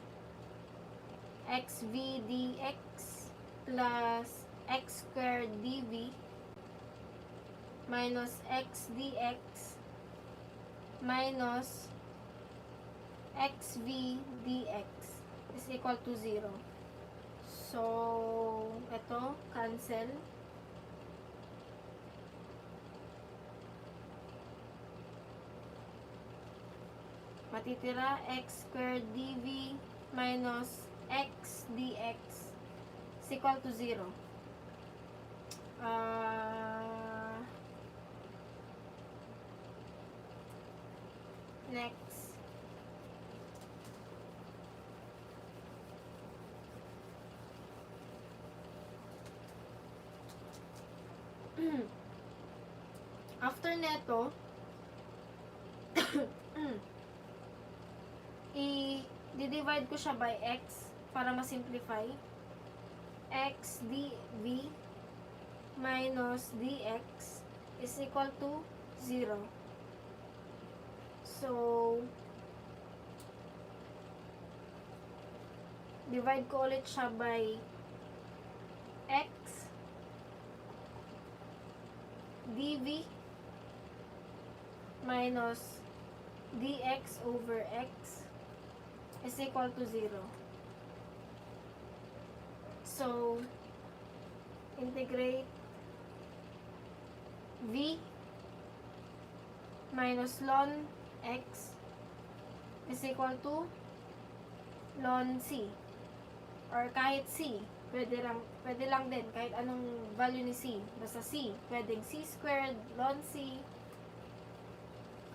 xv dx plus x squared dv minus x dx minus xv dx is equal to 0. So, ito, cancel. Matitira x squared dv minus x dx is equal to 0. Next. After neto, i-divide ko siya by x para ma-simplify. X dv minus dx is equal to 0. So, divide ko ulit siya by x dv minus dx over x is equal to 0. So, integrate v minus ln x is equal to ln c. or kahit C. Pwede lang din kahit anong value ni C. Basta C. Pwedeng C squared, ln C.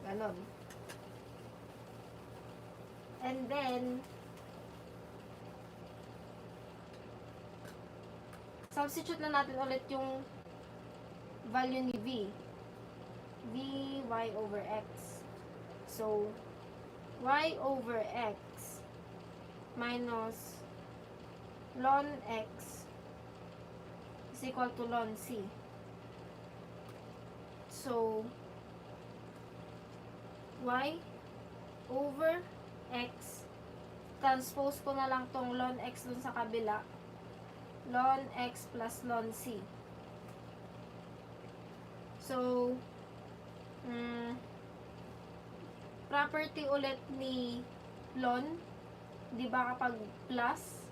Ganon. And then, substitute na natin ulit yung value ni V. V, y over x. So, y over x minus ln x is equal to ln C. So, y over x, transpose ko na lang tong ln x dun sa kabila, ln x plus ln C. So, property ulit ni ln, di ba kapag plus,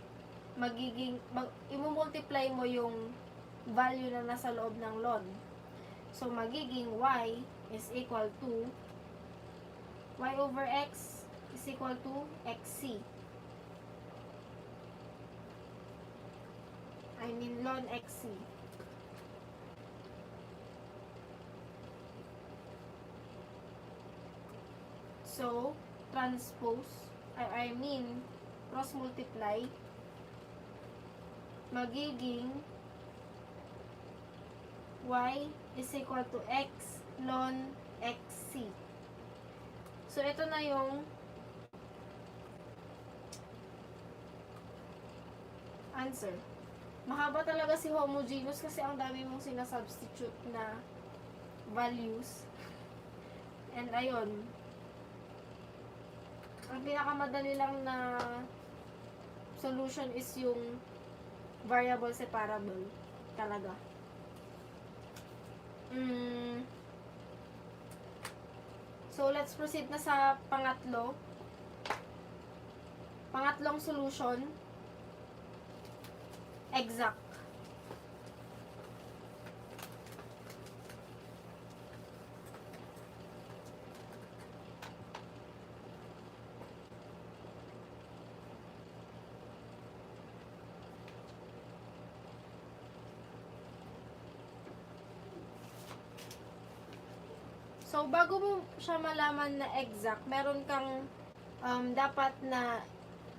i-multiply mo yung value na nasa loob ng ln. So, magiging y is equal to y over x is equal to xc. I mean ln xc. So, transpose, I mean cross multiply, magiging y is equal to x ln xc. So, ito na yung answer. Mahaba talaga si homogeneous kasi ang dami mong sinasubstitute na values. And ayun, ang pinakamadali lang na solution is yung variable separable talaga. So, let's proceed na sa pangatlong solution, exact. So, bago mo siya malaman na exact, meron kang dapat na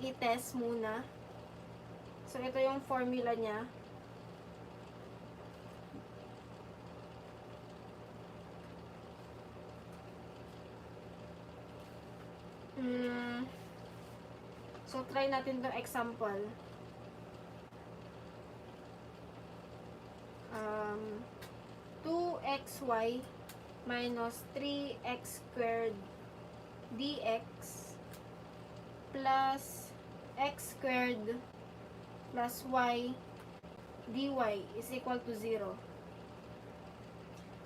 i-test muna. So, ito yung formula niya. So, try natin itong example. 2xy minus 3x squared dx plus x squared plus y dy is equal to 0.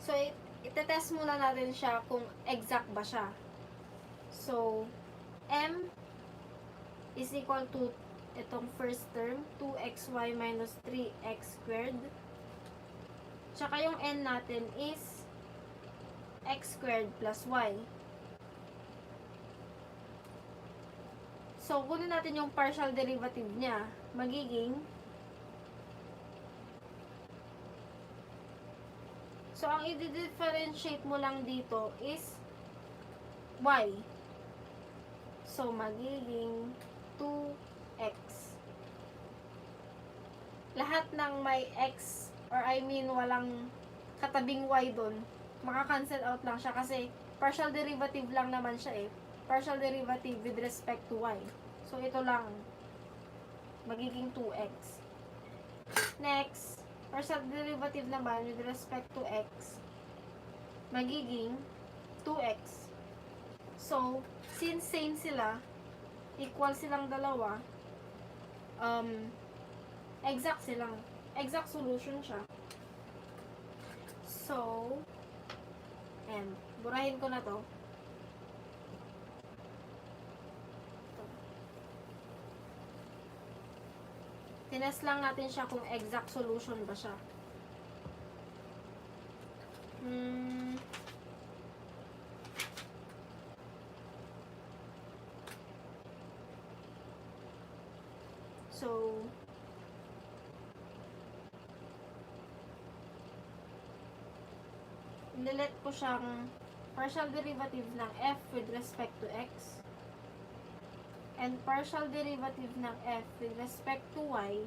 So, itetest muna natin siya kung exact ba siya. So, m is equal to itong first term, 2xy minus 3x squared. Tsaka yung n natin is x squared plus y. So, kunin natin yung partial derivative niya. Magiging, so, ang i-differentiate mo lang dito is y. So, magiging 2x. Lahat ng may x, or I mean, walang katabing y dun, maka-cancel out lang siya kasi partial derivative lang naman siya eh. Partial derivative with respect to y. So, ito lang. Magiging 2x. Next, partial derivative naman with respect to x. Magiging 2x. So, since same sila, equal silang dalawa, exact solution siya. So, and burahin ko na to. Tinest lang natin siya kung exact solution ba siya. So, ililet ko siyang partial derivative ng f with respect to x and partial derivative ng f with respect to y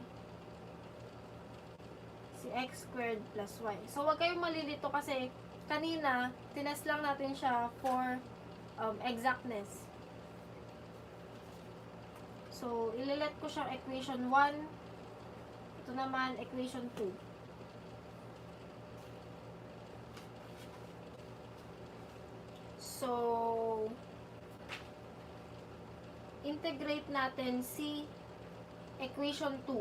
si x squared plus y. So, wag kayong malilito kasi kanina, tinest lang natin siya for exactness. So, ililet ko siyang equation 1. Ito naman, equation 2. So, integrate natin si equation 2.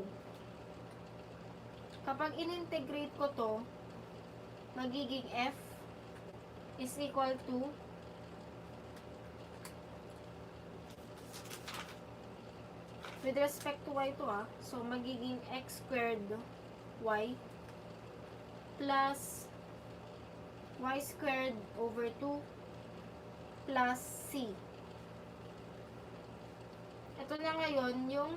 Kapag in-integrate ko to, magiging f is equal to with respect to y to so magiging x squared y plus y squared over 2 plus c. Ito na ngayon yung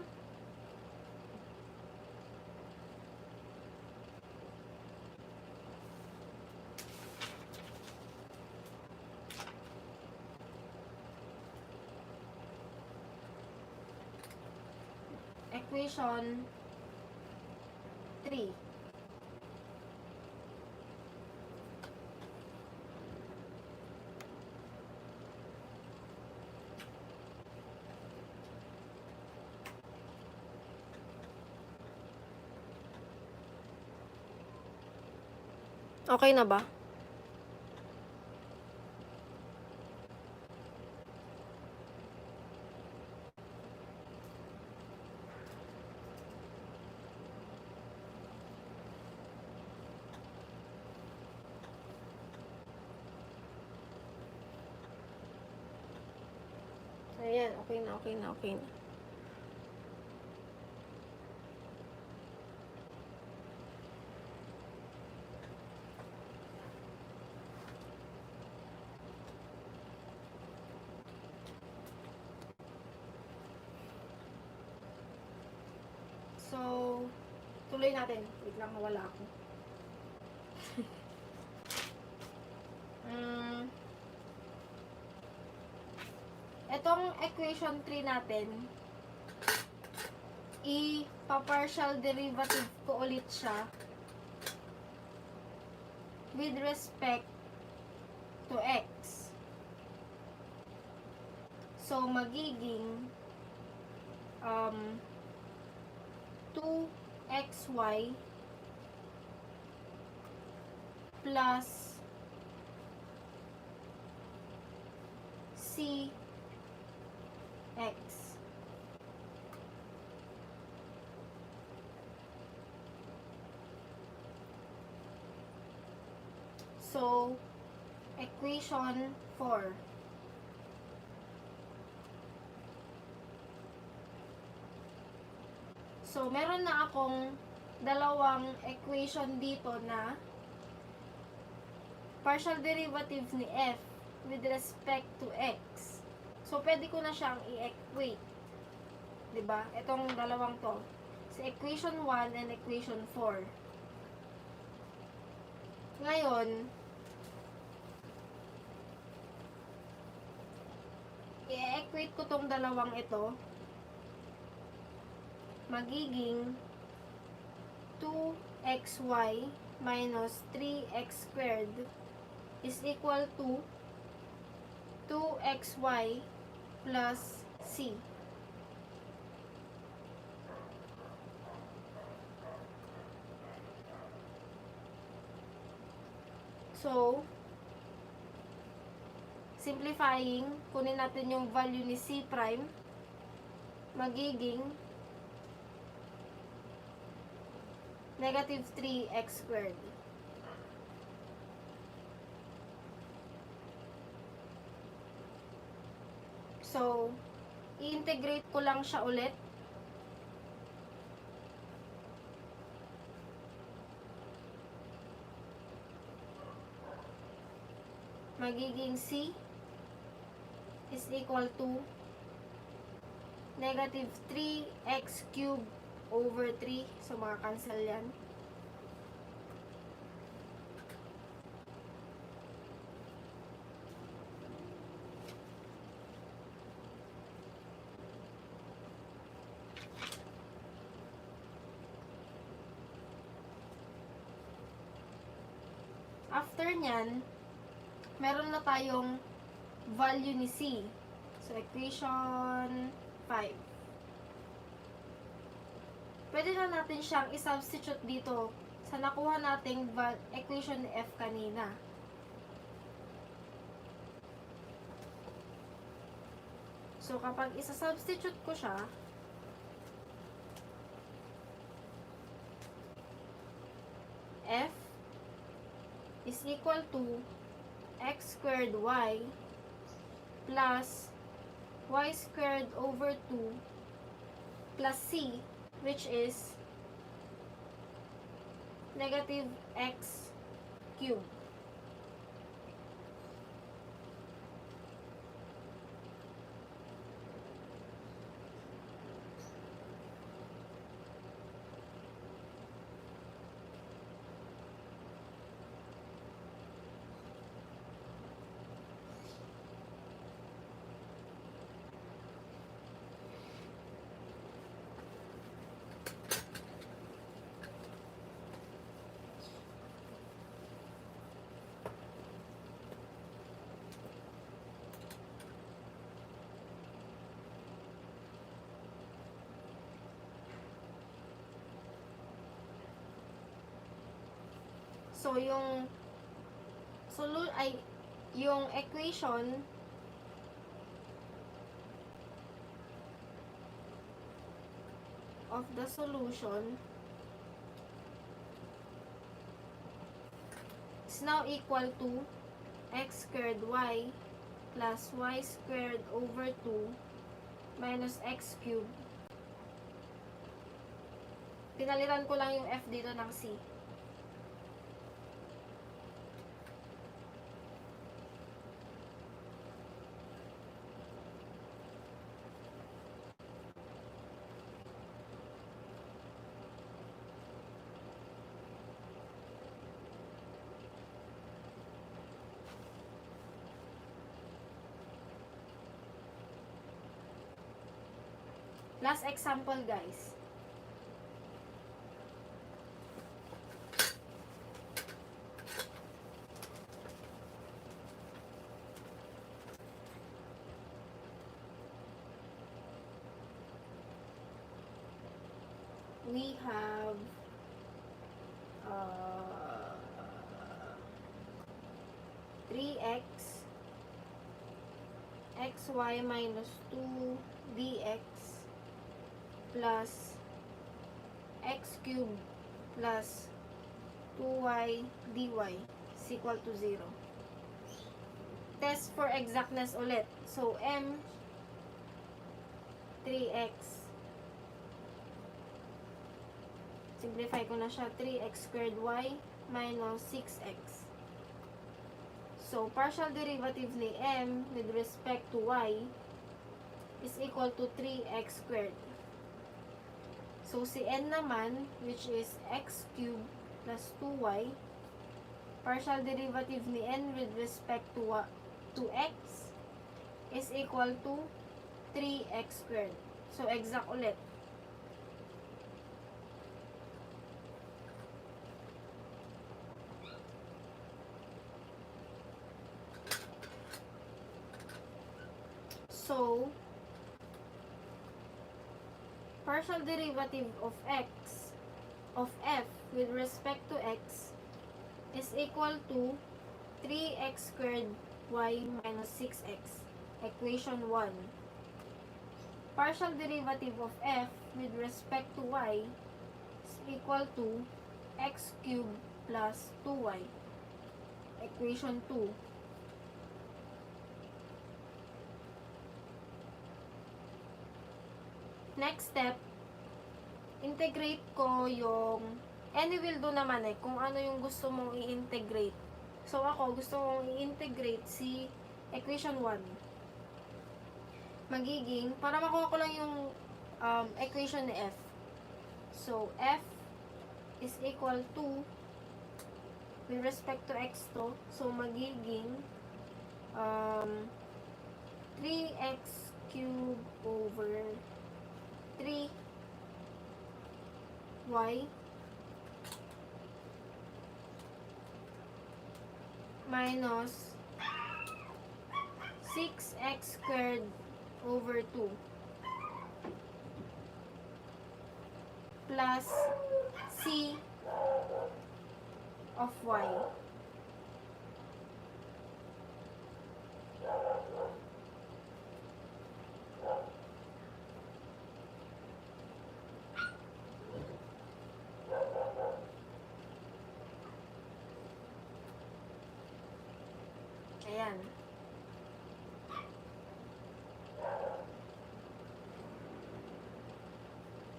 equation 3. Okay na ba? Ayan, okay na. So, tuloy natin. Wait lang, nawala ako. Etong equation 3 natin, i-partial derivative ko ulit siya with respect to x. So, magiging 2xy plus cx. So, equation 4. So, meron na akong dalawang equation dito na partial derivative ni f with respect to x. So, pwede ko na siyang i-equate. Diba? Itong dalawang to. Si equation 1 and equation 4. Ngayon, i-equate ko tong dalawang ito. Magiging 2xy minus 3x squared is equal to 2xy plus c. So, simplifying, kunin natin yung value ni c prime, magiging negative 3x squared. So, i-integrate ko lang siya ulit. Magiging c is equal to negative 3x cubed over 3. So, cancel yan. After nyan, meron na tayong value ni C. So, equation 5. Pwede na natin siyang i-substitute dito sa nakuha nating equation ni F kanina. So, kapag isa-substitute ko siya, F is equal to x squared y plus y squared over 2 plus c, which is negative x cubed. So, yung equation of the solution is now equal to x squared y plus y squared over 2 minus x cubed. Pinalitan ko lang yung f dito ng c. Last example, guys. We have 3x xy minus 2 dx plus x cubed plus 2y dy is equal to 0. Test for exactness ulit. So, m 3x. Simplify ko na siya. 3x squared y minus 6x. So, partial derivative ni m with respect to y is equal to 3x squared. So, si n naman, which is x cubed plus 2y, partial derivative ni n with respect to x is equal to 3x squared. So, exact ulit. So, partial derivative of f with respect to x is equal to 3x squared y minus 6x. Equation 1. Partial derivative of f with respect to y is equal to x cubed plus 2y. Equation 2. Next step, integrate ko yung, any will do naman kung ano yung gusto mong i-integrate. So, ako, gusto mong i-integrate si equation 1. Magiging, para makuha ko lang yung equation ni f. So, F is equal to, with respect to x2, so magiging 3x cube over 3y minus 6x squared over 2 plus c of y. Ayan.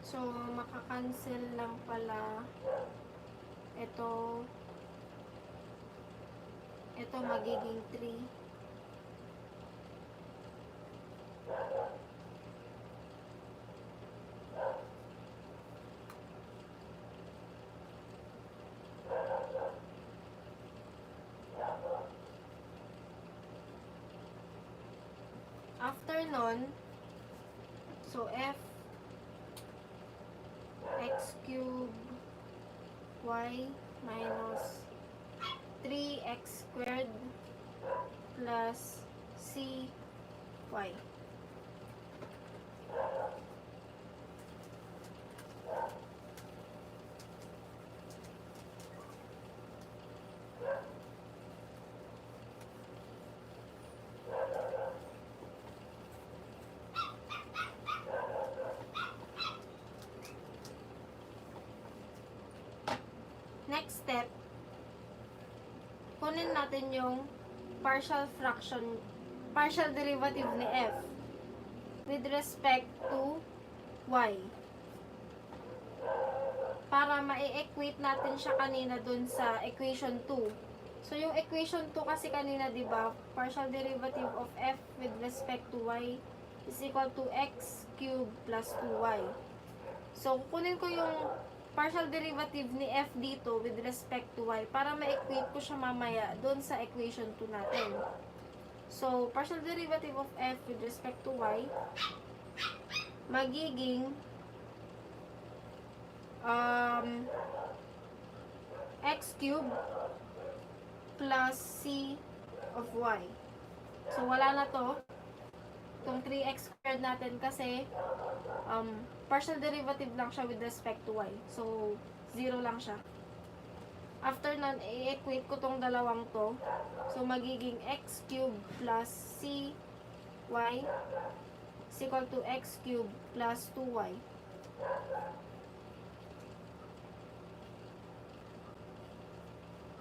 So, makakancel lang pala ito magiging 3. After nun, so f x cube y minus 3x squared plus c y. Next step, kunin natin yung partial derivative ni f with respect to y. Para ma-equate natin siya kanina dun sa equation 2. So, yung equation 2 kasi kanina, di ba, partial derivative of f with respect to y is equal to x cubed plus 2y. So, kunin ko yung partial derivative ni f dito with respect to y para ma-equate ko siya mamaya doon sa equation 2 natin. So, partial derivative of f with respect to y magiging x cubed plus c of y. So, wala na to. Itong 3x squared natin kasi partial derivative lang siya with respect to y. So, 0 lang siya. After nun, i-equate ko tong dalawang to. So, magiging x cubed plus c y is equal to x cubed plus 2y.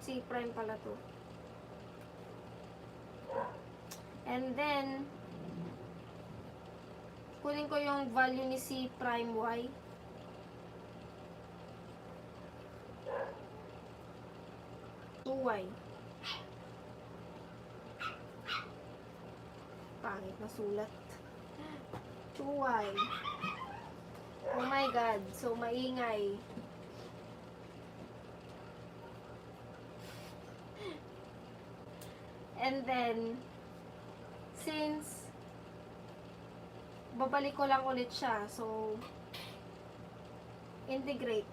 C prime pala to. And then, kunin ko yung value ni c prime y. Pangit na sulat. 2y. Oh my god, so maingay. And then, since babalik ko lang ulit siya, so integrate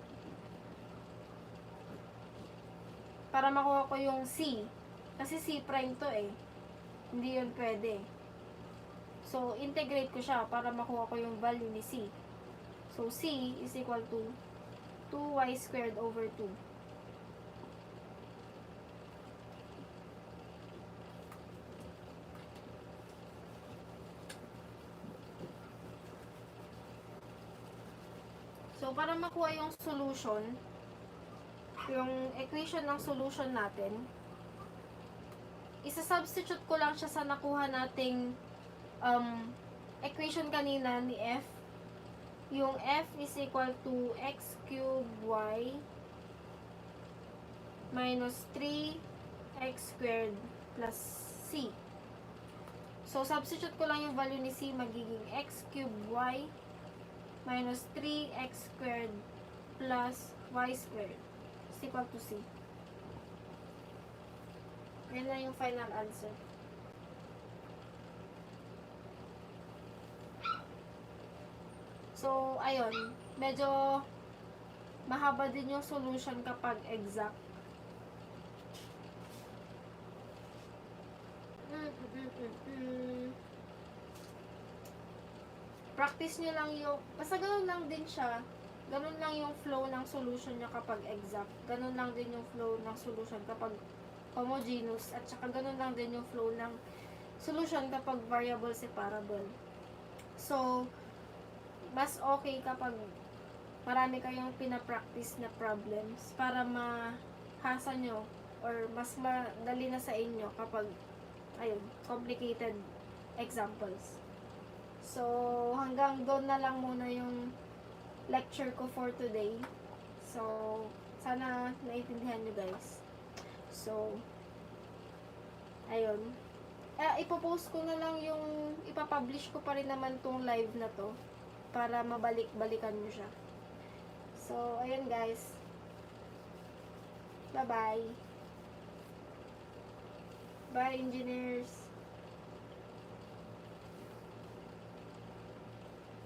para makuha ko yung c, kasi c prime to eh, hindi yun pwede. So integrate ko siya para makuha ko yung value ni c. So c is equal to 2y squared over 2. So, para makuha yung solution, yung equation ng solution natin, isa-substitute ko lang siya sa nakuha nating equation kanina ni f. Yung f is equal to x cubed y minus 3x squared plus c. So, substitute ko lang yung value ni c, magiging x cubed y minus 3x squared plus y squared is equal to c. Yan na yung final answer. So, ayun. Medyo mahaba din yung solution kapag exact. Practice nyo lang yung, basta ganun lang din siya. Ganun lang yung flow ng solution nyo kapag exact. Ganun lang din yung flow ng solution kapag homogeneous. At saka ganun lang din yung flow ng solution kapag variable separable. So, mas okay kapag marami kayong pinapractice na problems para mahasa nyo or mas madali na sa inyo kapag ayun, complicated examples. So, hanggang doon na lang muna yung lecture ko for today. So, sana naintindihan nyo guys. So, ayun. Ipopost ko na lang yung, ipapublish ko pa rin naman tong live na to para mabalik-balikan nyo siya. So, ayun guys. Bye-bye. Bye, engineers.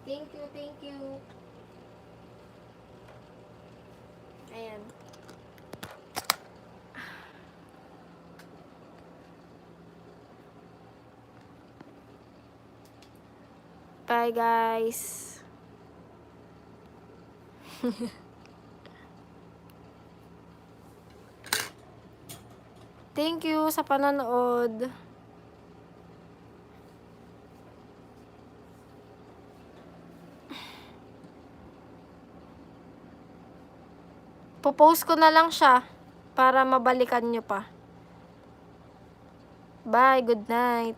Thank you, thank you. Ayan. Bye, guys. Thank you sa panonood. Popost ko na lang siya para mabalikan nyo pa. Bye, good night.